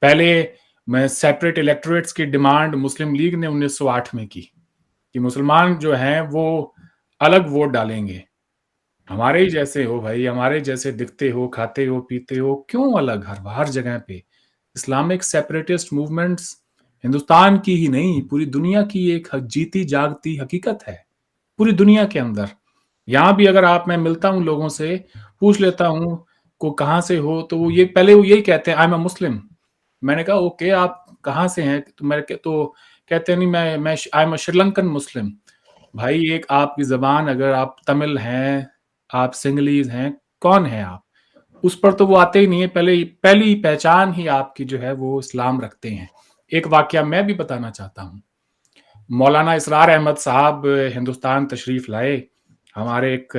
Speaker 2: پہلے میں سیپریٹ الیکٹوریٹس کی ڈیمانڈ مسلم لیگ نے 1908 میں کی کہ مسلمان جو ہیں وہ الگ ووٹ ڈالیں گے. ہمارے ہی جیسے ہو بھائی, ہمارے جیسے دکھتے ہو, کھاتے ہو, پیتے ہو, کیوں الگ ہر جگہ پہ. اسلامک سیپریٹسٹ موومنٹس ہندوستان کی ہی نہیں پوری دنیا کی ایک جیتی جاگتی حقیقت ہے پوری دنیا کے اندر. یہاں بھی اگر میں ملتا ہوں لوگوں سے, پوچھ لیتا ہوں کو کہاں سے ہو, تو وہ پہلے وہ یہی کہتے ہیں آئی ایم اے مسلم. میں نے کہا اوکے آپ کہاں سے ہیں, تو کہتے ہیں نہیں میں آئی ایم اے شری لنکن مسلم. بھائی ایک آپ کی زبان, اگر آپ تمل ہیں, آپ سنگلیز ہیں, کون ہیں آپ, اس پر تو وہ آتے ہی نہیں ہے. پہلی پہچان ہی آپ کی جو ہے وہ اسلام رکھتے ہیں. ایک واقعہ میں بھی بتانا چاہتا ہوں. مولانا اسرار احمد صاحب ہندوستان تشریف لائے. ہمارے ایک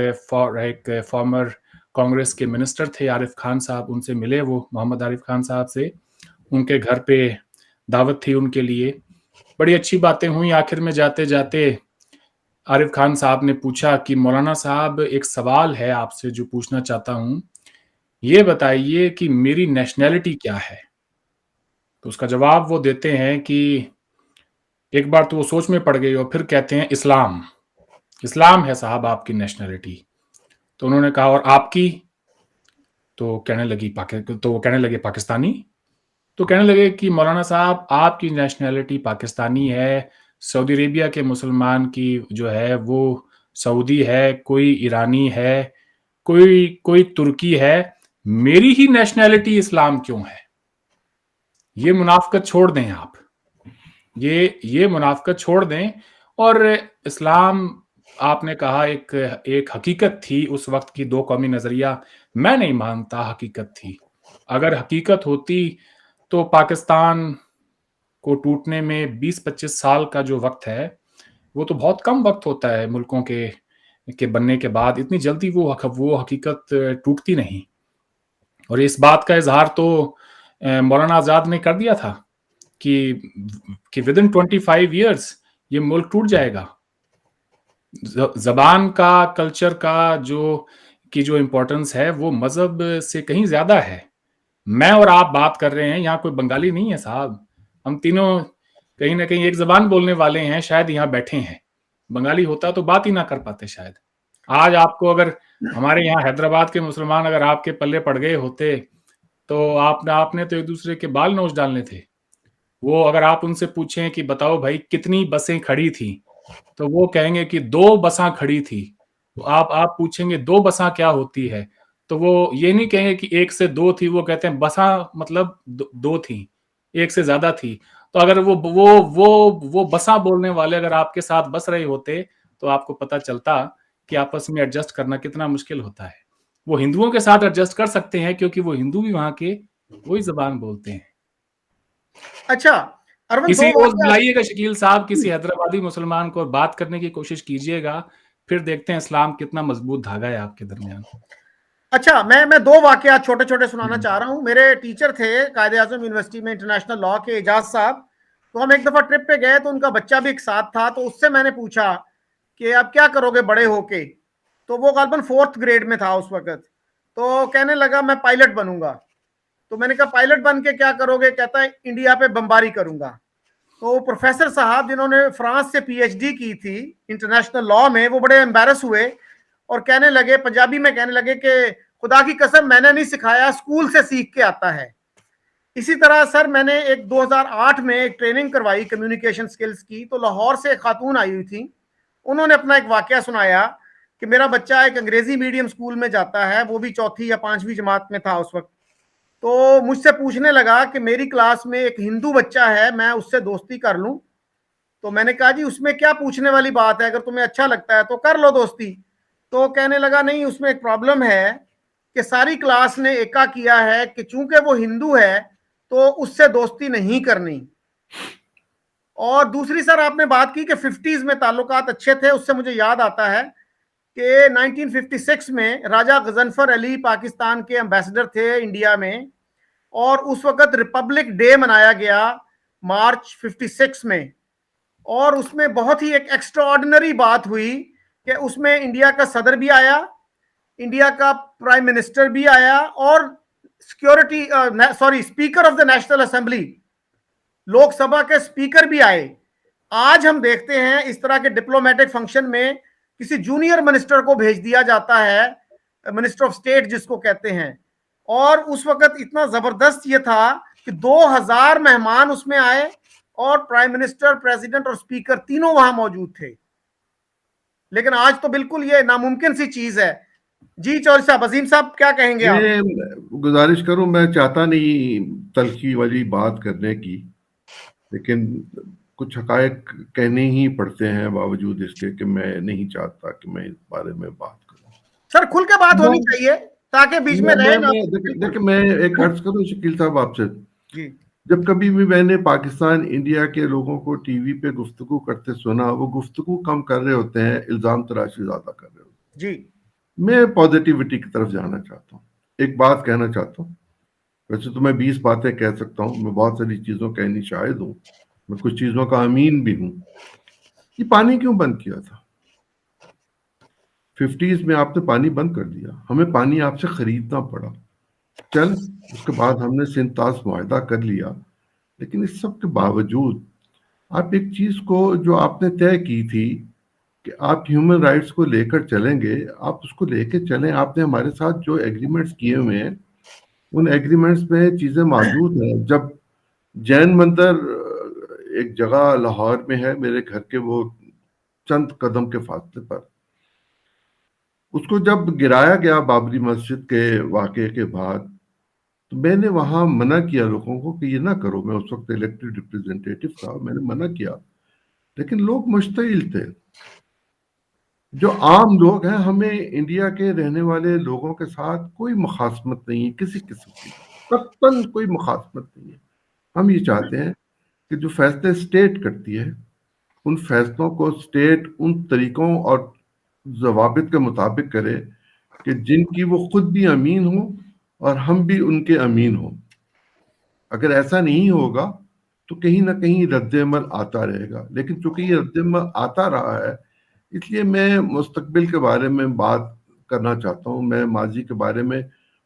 Speaker 2: فارمر کانگریس کے منسٹر تھے عارف خان صاحب, ان سے ملے وہ محمد عارف خان صاحب سے. ان کے گھر پہ دعوت تھی ان کے لیے, بڑی اچھی باتیں ہوئی. آخر میں جاتے جاتے عارف خان صاحب نے پوچھا کہ مولانا صاحب ایک سوال ہے آپ سے جو پوچھنا چاہتا ہوں, یہ بتائیے کہ میری نیشنلٹی کیا ہے. تو اس کا جواب وہ دیتے ہیں کہ ایک بار تو وہ سوچ میں پڑ گئی اور پھر کہتے ہیں اسلام ہے صاحب آپ کی نیشنلٹی. تو انہوں نے کہا اور آپ کی, تو کہنے لگے پاکستانی. تو کہنے لگے کہ مولانا صاحب آپ کی نیشنلٹی پاکستانی ہے, سعودی عربیہ کے مسلمان کی جو ہے وہ سعودی ہے, کوئی ایرانی ہے, کوئی ترکی ہے, میری ہی نیشنلٹی اسلام کیوں ہے. یہ منافقت چھوڑ دیں آپ، یہ منافقت چھوڑ دیں. اور اسلام آپ نے کہا ایک حقیقت تھی اس وقت کی، دو قومی نظریہ، میں نہیں مانتا حقیقت تھی. اگر حقیقت ہوتی تو پاکستان کو ٹوٹنے میں 20-25 سال کا جو وقت ہے وہ تو بہت کم وقت ہوتا ہے ملکوں کے بننے کے بعد. اتنی جلدی وہ حقیقت ٹوٹتی نہیں. اور اس بات کا اظہار تو مولانا آزاد نے کر دیا تھا کہ ودن 25 ایئرس یہ ملک ٹوٹ جائے گا. زبان کا، کلچر کا جو امپورٹنس ہے وہ مذہب سے کہیں زیادہ ہے. میں اور آپ بات کر رہے ہیں، یہاں کوئی بنگالی نہیں ہے صاحب، ہم تینوں کہیں نہ کہیں ایک زبان بولنے والے ہیں، شاید یہاں بیٹھے ہیں. بنگالی ہوتا تو بات ہی نہ کر پاتے شاید. آج آپ کو اگر ہمارے یہاں حیدرآباد کے مسلمان اگر آپ کے پلے پڑ گئے ہوتے تو آپ نے تو ایک دوسرے کے بال نوچ ڈالنے تھے. وہ اگر آپ ان سے پوچھیں کہ بتاؤ بھائی کتنی بسیں کھڑی تھیں تو وہ کہیں گے کہ 2 بساں کھڑی تھی. تو آپ پوچھیں گے 2 بساں کیا ہوتی ہے تو وہ یہ نہیں کہیں گے کہ 1 سے 2 تھی، وہ کہتے ہیں بساں مطلب 2 تھیں، 1 سے زیادہ تھی. تو اگر وہ بساں بولنے والے اگر آپ کے ساتھ بس رہے ہوتے تو آپ کو پتہ چلتا کہ آپس میں ایڈجسٹ کرنا کتنا مشکل ہوتا ہے. وہ ہندوؤں کے ساتھ ایڈجسٹ کر سکتے ہیں کیونکہ وہ ہندو بھی وہاں کے وہی زبان بولتے ہیں.
Speaker 1: اچھا ارون،
Speaker 2: کسی
Speaker 1: دو
Speaker 2: روز
Speaker 1: واقعات.
Speaker 2: بلائیے گا شکیل صاحب کسی حیدرآبادی مسلمان کو، بات کرنے کی کوشش کیجئے گا، پھر دیکھتے ہیں اسلام کتنا مضبوط دھاگا ہے آپ کے درمیان.
Speaker 1: اچھا میں 2 واقعات چھوٹے چھوٹے سنانا چاہ رہا ہوں. میرے ٹیچر تھے قائد اعظم یونیورسٹی میں انٹرنیشنل لا کے، اعجاز صاحب. تو ہم ایک دفعہ ٹرپ پہ گئے تو ان کا بچہ بھی ایک ساتھ تھا. تو اس سے میں نے پوچھا کہ اب کیا کرو گے بڑے ہو کے؟ تو وہ غالباً 4th گریڈ میں تھا اس وقت. تو کہنے لگا میں پائلٹ بنوں گا. تو میں نے کہا پائلٹ بن کے کیا کرو گے؟ کہتا ہے انڈیا پہ بمباری کروں گا. تو پروفیسر صاحب جنہوں نے فرانس سے پی ایچ ڈی کی تھی انٹرنیشنل لا میں، وہ بڑے امبیرس ہوئے اور کہنے لگے، پنجابی میں کہنے لگے کہ خدا کی قسم میں نے نہیں سکھایا، اسکول سے سیکھ کے آتا ہے. اسی طرح سر میں نے 2008 میں ایک ٹریننگ کروائی کمیونیکیشن سکلز کی. تو لاہور سے ایک خاتون آئی ہوئی تھی، انہوں نے اپنا ایک واقعہ سنایا کہ میرا بچہ ایک انگریزی میڈیم اسکول میں جاتا ہے، وہ بھی 4تھی یا 5ویں جماعت میں تھا اس وقت. تو مجھ سے پوچھنے لگا کہ میری کلاس میں ایک ہندو بچہ ہے، میں اس سے دوستی کر لوں؟ تو میں نے کہا جی اس میں کیا پوچھنے والی بات ہے، اگر تمہیں اچھا لگتا ہے تو کر لو دوستی. تو کہنے لگا نہیں، اس میں ایک پرابلم ہے کہ ساری کلاس نے ایکا کیا ہے کہ چونکہ وہ ہندو ہے تو اس سے دوستی نہیں کرنی. اور دوسری سر آپ نے بات کی کہ 50s میں تعلقات اچھے تھے، اس سے مجھے یاد آتا ہے کہ 1956 میں راجہ غضنفر علی پاکستان کے امبیسڈر تھے انڈیا میں، اور اس وقت ریپبلک ڈے منایا گیا مارچ 56 میں. اور اس میں بہت ہی ایک ایکسٹرا آرڈنری بات ہوئی کہ اس میں انڈیا کا صدر بھی آیا، انڈیا کا پرائم منسٹر بھی آیا، اور speaker of the national assembly, Lok Sabha کے اسپیکر بھی آئے. آج ہم دیکھتے ہیں اس طرح کے ڈپلومیٹک فنکشن میں کسی جونیئر منسٹر کو بھیج دیا جاتا ہے، منسٹر آف اسٹیٹ جس کو کہتے ہیں. اور اس وقت اتنا زبردست یہ تھا کہ 2000 مہمان اس میں آئے اور پرائم منسٹر، پریزیڈنٹ اور اسپیکر تینوں وہاں موجود تھے. لیکن آج تو بالکل یہ ناممکن سی چیز ہے. جی چودھری صاحب، عظیم صاحب کیا کہیں گے آپ؟
Speaker 3: میں گزارش کروں، میں چاہتا نہیں تلخی والی بات کرنے کی، لیکن کچھ حقائق کہنے ہی پڑتے ہیں باوجود اس کے کہ میں نہیں چاہتا کہ میں اس بارے میں بات کروں.
Speaker 1: سر کھل کے بات ہونی چاہیے تاکہ بیچ میں رہے نا.
Speaker 3: دیکھیں میں ایک عرض کروں شکیل صاحب آپ سے،
Speaker 1: جی
Speaker 3: جب کبھی بھی میں نے پاکستان انڈیا کے لوگوں کو ٹی وی پہ گفتگو کرتے سنا، وہ گفتگو کم کر رہے ہوتے ہیں، الزام تراشی زیادہ کر رہے ہوتے ہیں.
Speaker 1: جی
Speaker 3: میں پازیٹیوٹی کی طرف جانا چاہتا ہوں. ایک بات کہنا چاہتا ہوں، ویسے تو میں 20 باتیں کہہ سکتا ہوں، میں بہت ساری چیزوں کہنی شاہد ہوں، میں کچھ چیزوں کا امین بھی ہوں. یہ پانی کیوں بند کیا تھا؟ 50s میں آپ نے پانی بند کر دیا، ہمیں پانی آپ سے خریدنا پڑا. چل اس کے بعد ہم نے سنتاس معاہدہ کر لیا، لیکن اس سب کے باوجود آپ ایک چیز کو جو آپ نے طے کی تھی کہ آپ ہیومن رائٹس کو لے کر چلیں گے، آپ اس کو لے کے چلیں. آپ نے ہمارے ساتھ جو ایگریمنٹس کیے ہوئے ہیں ان ایگریمنٹس میں چیزیں موجود ہیں. جب جین مندر ایک جگہ لاہور میں ہے میرے گھر کے وہ چند قدم کے فاصلے پر، اس کو جب گرایا گیا بابری مسجد کے واقعے کے بعد، تو میں نے وہاں منع کیا لوگوں کو کہ یہ نہ کرو. میں اس وقت الیکٹڈ ریپریزنٹیٹو تھا, میں نے منع کیا, لیکن لوگ مشتعل تھے. جو عام لوگ ہیں, ہمیں انڈیا کے رہنے والے لوگوں کے ساتھ کوئی مخاصمت نہیں ہے کسی قسم کی, قطعاً کوئی مخاصمت نہیں ہے. ہم یہ چاہتے ہیں کہ جو فیصلے اسٹیٹ کرتی ہے ان فیصلوں کو اسٹیٹ ان طریقوں اور ضوابط کے مطابق کرے کہ جن کی وہ خود بھی امین ہوں اور ہم بھی ان کے امین ہوں. اگر ایسا نہیں ہوگا تو کہیں نہ کہیں رد عمل آتا رہے گا. لیکن چونکہ یہ رد عمل آتا رہا ہے, اس لیے میں مستقبل کے بارے میں بات کرنا چاہتا ہوں. میں ماضی کے بارے میں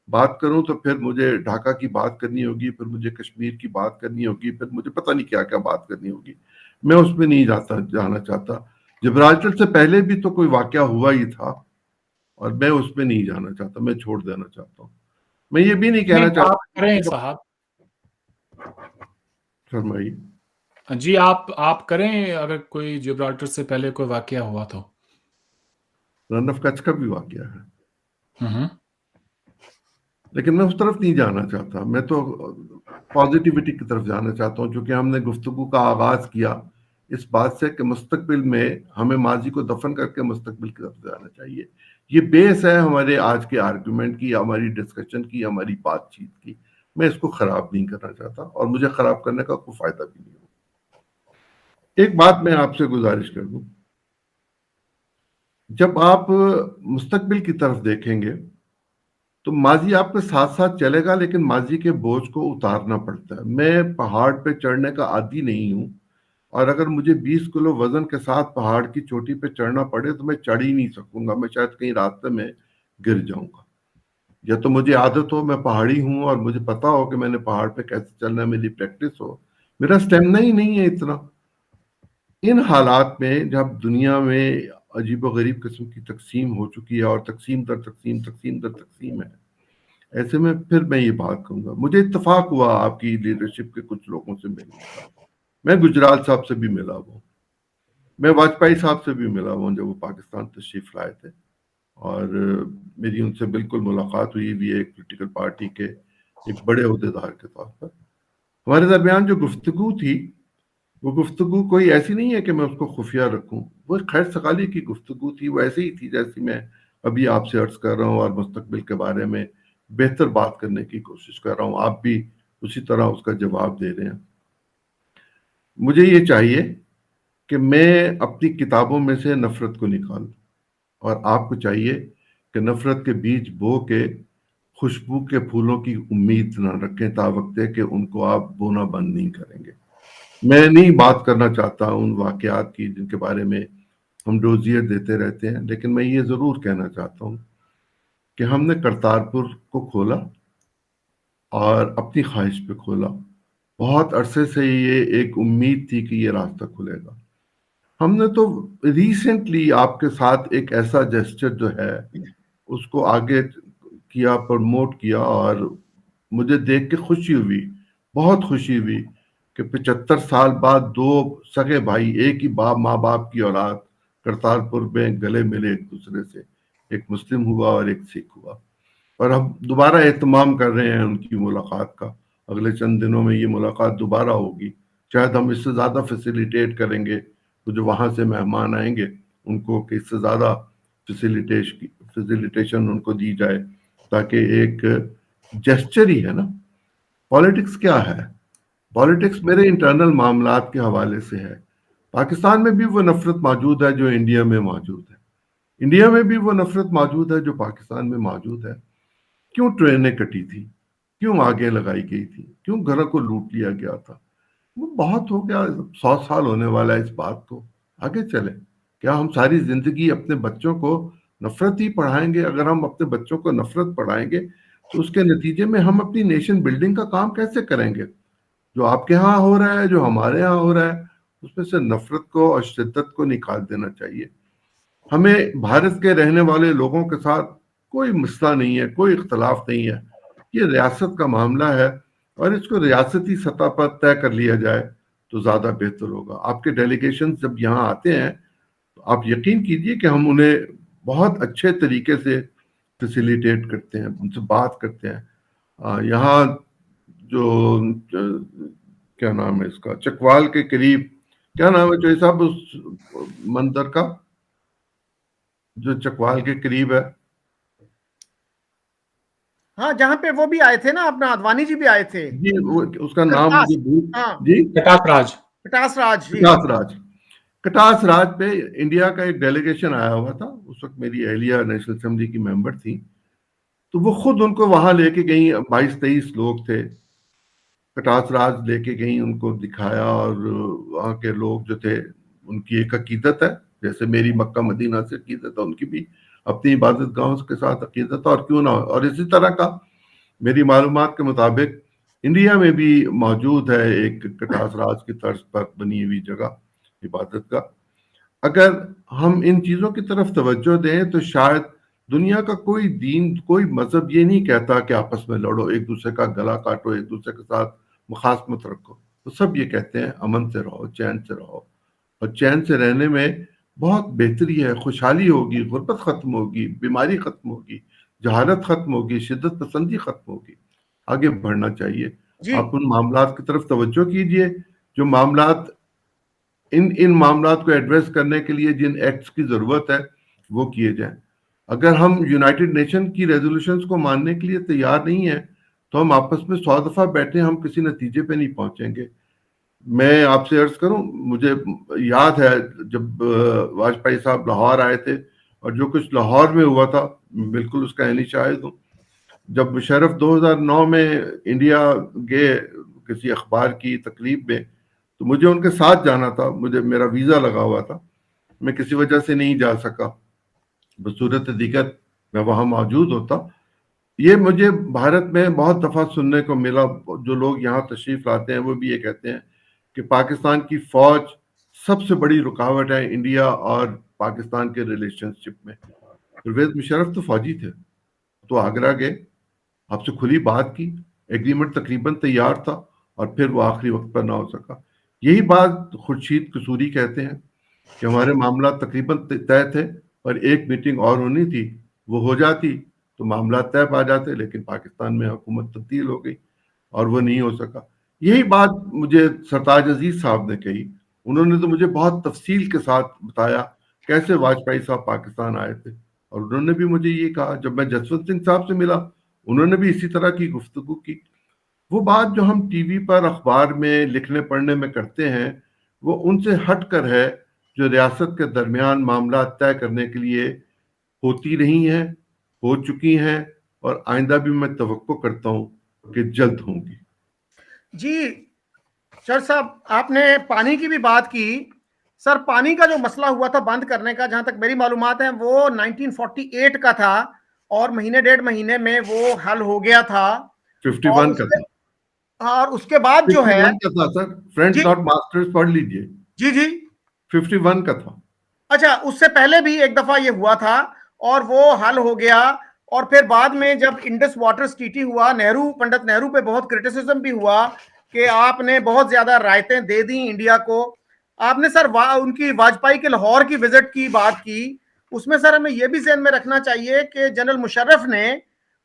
Speaker 3: بات کروں تو پھر مجھے ڈھاکہ کی بات کرنی ہوگی, پھر مجھے کشمیر کی بات کرنی ہوگی, پھر مجھے پتہ نہیں کیا کیا بات کرنی ہوگی. میں اس میں نہیں جانا چاہتا. جبرالٹر سے پہلے بھی تو کوئی واقعہ ہوا ہی تھا اور میں اس میں نہیں جانا چاہتا, میں چھوڑ دینا چاہتا ہوں. میں یہ بھی نہیں کہنا
Speaker 2: آپ
Speaker 3: چاہتا.
Speaker 2: کریں صاحب,
Speaker 3: فرمائیے.
Speaker 2: جی آپ کریں, اگر کوئی جبرالٹر سے پہلے کوئی واقعہ ہوا تو.
Speaker 3: رن آف کچھ کا بھی واقعہ ہے,
Speaker 2: ہوں
Speaker 3: لیکن میں اس طرف نہیں جانا چاہتا. میں تو پازیٹیوٹی کی طرف جانا چاہتا ہوں, چونکہ ہم نے گفتگو کا آغاز کیا اس بات سے کہ مستقبل میں ہمیں ماضی کو دفن کر کے مستقبل کی طرف جانا چاہیے. یہ بیس ہے ہمارے آج کے آرگومنٹ کی, ہماری ڈسکشن کی, ہماری بات چیت کی. میں اس کو خراب نہیں کرنا چاہتا اور مجھے خراب کرنے کا کوئی فائدہ بھی نہیں ہوگا. ایک بات میں آپ سے گزارش کر دوں, جب آپ مستقبل کی طرف دیکھیں گے تو ماضی آپ کے ساتھ ساتھ چلے گا, لیکن ماضی کے بوجھ کو اتارنا پڑتا ہے. میں پہاڑ پہ چڑھنے کا عادی نہیں ہوں, اور اگر مجھے 20 کلو وزن کے ساتھ پہاڑ کی چوٹی پہ چڑھنا پڑے تو میں چڑھ ہی نہیں سکوں گا. میں شاید کہیں راستے میں گر جاؤں گا. یا تو مجھے عادت ہو, میں پہاڑی ہوں اور مجھے پتا ہو کہ میں نے پہاڑ پہ کیسے چلنا ہے, میری پریکٹس ہو. میرا اسٹیمنا ہی نہیں ہے اتنا. ان حالات میں جب دنیا میں عجیب و غریب قسم کی تقسیم ہو چکی ہے اور تقسیم در تقسیم ہے, ایسے میں پھر میں یہ بات کہوں گا. مجھے اتفاق ہوا آپ کی لیڈرشپ کے کچھ لوگوں سے ملنے کا. میں گجرال صاحب سے بھی ملا ہوں, میں واجپئی صاحب سے بھی ملا ہوں جب وہ پاکستان تشریف لائے تھے, اور میری ان سے بالکل ملاقات ہوئی بھی ایک پولیٹیکل پارٹی کے ایک بڑے عہدیدار کے طور پر. ہمارے درمیان جو گفتگو تھی وہ گفتگو کوئی ایسی نہیں ہے کہ میں اس کو خفیہ رکھوں. وہ خیر سگالی کی گفتگو تھی, وہ ایسے ہی تھی جیسی میں ابھی آپ سے عرض کر رہا ہوں, اور مستقبل کے بارے میں بہتر بات کرنے کی کوشش کر رہا ہوں. آپ بھی اسی طرح اس کا جواب دے رہے ہیں. مجھے یہ چاہیے کہ میں اپنی کتابوں میں سے نفرت کو نکالوں, اور آپ کو چاہیے کہ نفرت کے بیج بو کے خوشبو کے پھولوں کی امید نہ رکھیں تا وقت کہ ان کو آپ بونا بند نہیں کریں گے. میں نہیں بات کرنا چاہتا ان واقعات کی جن کے بارے میں ہم ڈوزیت دیتے رہتے ہیں, لیکن میں یہ ضرور کہنا چاہتا ہوں کہ ہم نے کرتارپور کو کھولا اور اپنی خواہش پہ کھولا. بہت عرصے سے یہ ایک امید تھی کہ یہ راستہ کھلے گا. ہم نے تو ریسنٹلی آپ کے ساتھ ایک ایسا جیسچر جو ہے اس کو آگے کیا, پروموٹ کیا, اور مجھے دیکھ کے خوشی ہوئی, بہت خوشی ہوئی کہ 75 سال بعد دو سگے بھائی, ایک ہی ماں باپ کی اولاد, کرتارپور میں گلے ملے ایک دوسرے سے. ایک مسلم ہوا اور ایک سکھ ہوا, اور ہم دوبارہ اہتمام کر رہے ہیں ان کی ملاقات کا. اگلے چند دنوں میں یہ ملاقات دوبارہ ہوگی. شاید ہم اس سے زیادہ فیسیلیٹیٹ کریں گے, تو جو وہاں سے مہمان آئیں گے ان کو کہ اس سے زیادہ فیسیلیٹیشن ان کو دی جائے, تاکہ ایک جیسچر ہی ہے نا. پالیٹکس کیا ہے؟ پالیٹکس میرے انٹرنل معاملات کے حوالے سے ہے. پاکستان میں بھی وہ نفرت موجود ہے جو انڈیا میں موجود ہے, انڈیا میں بھی وہ نفرت موجود ہے جو پاکستان میں موجود ہے. کیوں ٹرینیں کٹی تھی, کیوں آگے لگائی گئی تھی, کیوں گھروں کو لوٹ لیا گیا تھا. وہ بہت ہو گیا, 100 سال ہونے والا ہے اس بات کو. آگے چلیں. کیا ہم ساری زندگی اپنے بچوں کو نفرت ہی پڑھائیں گے؟ اگر ہم اپنے بچوں کو نفرت پڑھائیں گے تو اس کے نتیجے میں ہم اپنی نیشن بلڈنگ کا کام کیسے کریں گے؟ جو آپ کے ہاں ہو رہا ہے, جو ہمارے ہاں ہو رہا ہے, اس میں سے نفرت کو اور شدت کو نکال دینا چاہیے. ہمیں بھارت کے رہنے والے لوگوں کے ساتھ کوئی مسئلہ نہیں ہے, کوئی اختلاف نہیں ہے. یہ ریاست کا معاملہ ہے, اور اس کو ریاستی سطح پر طے کر لیا جائے تو زیادہ بہتر ہوگا. آپ کے ڈیلیگیشن جب یہاں آتے ہیں تو آپ یقین کیجئے کہ ہم انہیں بہت اچھے طریقے سے فیسیلیٹیٹ کرتے ہیں, ان سے بات کرتے ہیں. یہاں جو کیا نام ہے اس کا، چکوال کے قریب، کیا نام ہے چوہدری صاحب اس مندر کا جو چکوال کے قریب ہے؟
Speaker 1: ہاں جہاں پہ وہ بھی آئے تھے نا، اپنا آڈوانی جی بھی آئے تھے،
Speaker 3: جی اس کا نام
Speaker 1: کرتاس،
Speaker 3: مجھے
Speaker 1: ہاں
Speaker 3: جی
Speaker 2: کٹاس راج.
Speaker 1: کٹاس راج جی،
Speaker 3: کٹاس راج. کٹاس راج پہ انڈیا کا ایک ڈیلیگیشن آیا ہوا تھا. اس وقت میری اہلیہ نیشنل اسمبلی کی ممبر تھی، تو وہ خود ان کو وہاں لے کے گئیں. 22-23 لوگ تھے. کٹاس راج لے کے گئیں، ان کو دکھایا، اور وہاں کے لوگ جو تھے ان کی ایک عقیدت ہے، جیسے میری مکہ مدینہ سے عقیدت ہے، ان کی بھی اپنی عبادت گاہوں کے ساتھ عقیدت ہے، اور کیوں نہ ہو. اور اسی طرح کا میری معلومات کے مطابق انڈیا میں بھی موجود ہے ایک کٹاس راج کی طرز پر بنی ہوئی جگہ عبادت کا. اگر ہم ان چیزوں کی طرف توجہ دیں تو شاید دنیا کا کوئی دین، کوئی مذہب یہ نہیں کہتا کہ آپس میں لڑو، ایک دوسرے کا گلا کاٹو، ایک دوسرے کے ساتھ مخاصمت رکھو. تو سب یہ کہتے ہیں امن سے رہو، چین سے رہو، اور چین سے رہنے میں بہت بہتری ہے. خوشحالی ہوگی، غربت ختم ہوگی، بیماری ختم ہوگی، جہالت ختم ہوگی، شدت پسندی ختم ہوگی. آگے بڑھنا چاہیے.
Speaker 1: جی
Speaker 3: آپ ان معاملات کی طرف توجہ کیجئے جو معاملات، ان معاملات کو ایڈریس کرنے کے لیے جن ایکٹس کی ضرورت ہے وہ کیے جائیں. اگر ہم یونائٹڈ نیشن کی ریزولوشنز کو ماننے کے لیے تیار نہیں ہیں تو ہم آپس میں 100 دفعہ بیٹھیں، ہم کسی نتیجے پہ نہیں پہنچیں گے. میں آپ سے عرض کروں، مجھے یاد ہے جب واجپئی صاحب لاہور آئے تھے، اور جو کچھ لاہور میں ہوا تھا بالکل اس کا عینی شاہد ہوں. جب مشرف 2009 میں انڈیا گئے کسی اخبار کی تقریب میں، تو مجھے ان کے ساتھ جانا تھا، میرا ویزا لگا ہوا تھا، میں کسی وجہ سے نہیں جا سکا. بصورت دیگر میں وہاں موجود ہوتا. یہ مجھے بھارت میں بہت دفعہ سننے کو ملا. جو لوگ یہاں تشریف لاتے ہیں وہ بھی یہ کہتے ہیں کہ پاکستان کی فوج سب سے بڑی رکاوٹ ہے انڈیا اور پاکستان کے ریلیشن شپ میں. پرویز مشرف تو فوجی تھے، تو آگرہ گئے، آپ سے کھلی بات کی، ایگریمنٹ تقریباً تیار تھا، اور پھر وہ آخری وقت پر نہ ہو سکا. یہی بات خورشید قصوری کہتے ہیں کہ ہمارے معاملات تقریباً طے تھے، اور ایک میٹنگ اور ہونی تھی، وہ ہو جاتی تو معاملات طے پا جاتے، لیکن پاکستان میں حکومت تبدیل ہو گئی اور وہ نہیں ہو سکا. یہی بات مجھے سرتاج عزیز صاحب نے کہی. انہوں نے تو مجھے بہت تفصیل کے ساتھ بتایا کیسے واجپئی صاحب پاکستان آئے تھے، اور انہوں نے بھی مجھے یہ کہا. جب میں جسونت سنگھ صاحب سے ملا، انہوں نے بھی اسی طرح کی گفتگو کی. وہ بات جو ہم ٹی وی پر، اخبار میں، لکھنے پڑھنے میں کرتے ہیں، وہ ان سے ہٹ کر ہے جو ریاست کے درمیان معاملات طے کرنے کے لیے ہوتی رہی ہیں، ہو چکی ہیں، اور آئندہ بھی میں توقع کرتا ہوں کہ جلد ہوں گی.
Speaker 1: جی سر صاحب، آپ نے پانی کی بھی بات کی. سر پانی کا جو مسئلہ ہوا تھا بند کرنے کا، جہاں تک میری معلومات ہیں وہ 1948 کا تھا، اور مہینے 1.5 مہینے میں وہ حل ہو گیا تھا.
Speaker 3: 51 کا تھا.
Speaker 1: اور اس کے بعد جو ہے
Speaker 3: 51 کا تھا سر، فرینڈز
Speaker 1: جی
Speaker 3: ناٹ ماسٹرز پڑھ لیجئے.
Speaker 1: جی جی
Speaker 3: 51 کا تھا.
Speaker 1: اچھا، اس سے پہلے بھی ایک دفعہ یہ ہوا تھا اور وہ حل ہو گیا. اور پھر بعد میں جب انڈس واٹر ٹریٹی ہوا، پنڈت نہرو پہ بہت کرٹیسزم بھی ہوا کہ آپ نے بہت زیادہ رعایتیں دے دیں انڈیا کو. آپ نے سر ان کی واجپئی کے لاہور کی وزٹ کی بات کی. اس میں سر ہمیں یہ بھی ذہن میں رکھنا چاہیے کہ جنرل مشرف نے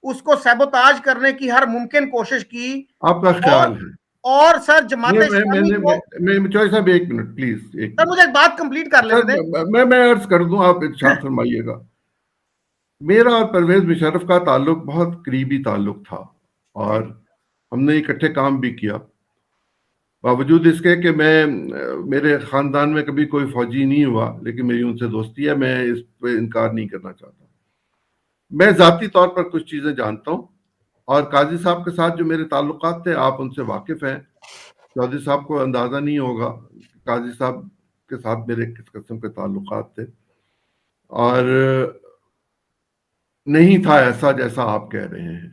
Speaker 1: اس کو سیبوتاج کرنے کی ہر ممکن کوشش کی.
Speaker 3: آپ کا خیال ہے؟
Speaker 1: اور سر جماعت اسلامی کو،
Speaker 3: چوہدری صاحب ایک منٹ پلیز،
Speaker 1: سر مجھے ایک بات کمپلیٹ کر لینے دیں.
Speaker 3: میں عرض کر دوں، آپ ارشاد فرمائیے گا. میرا اور پرویز مشرف کا تعلق بہت قریبی تعلق تھا، اور ہم نے اکٹھے کام بھی کیا. باوجود اس کے کہ میرے خاندان میں کبھی کوئی فوجی نہیں ہوا، لیکن میری ان سے دوستی ہے، میں اس پہ انکار نہیں کرنا چاہتا. میں ذاتی طور پر کچھ چیزیں جانتا ہوں، اور قاضی صاحب کے ساتھ جو میرے تعلقات تھے آپ ان سے واقف ہیں. چودھری صاحب کو اندازہ نہیں ہوگا قاضی صاحب کے ساتھ میرے کس قسم کے تعلقات تھے، اور نہیں تھا ایسا جیسا آپ کہہ رہے ہیں.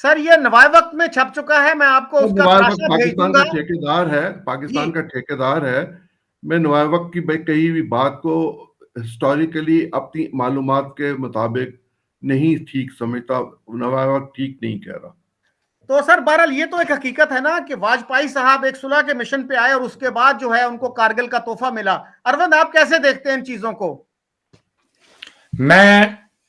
Speaker 1: سر یہ نوائے وقت میں چھپ چکا ہے، میں آپ کو اس کا خلاصہ بھیج دوں
Speaker 3: پاکستان
Speaker 1: گا.
Speaker 3: کا ٹھیکیدار ہے، پاکستان کا ٹھیکیدار ہے. میں نوائے وقت کی کہی ہوئی بات کو ہسٹوریکلی اپنی معلومات کے مطابق نہیں ٹھیک سمجھتا. نوائے وقت ٹھیک نہیں کہہ رہا.
Speaker 1: تو سر بہرحال یہ تو ایک حقیقت ہے نا کہ واجپئی صاحب ایک صلح کے مشن پہ آئے اور اس کے بعد جو ہے ان کو کارگل کا تحفہ ملا. اروند آپ کیسے دیکھتے ہیں ان چیزوں کو؟
Speaker 2: میں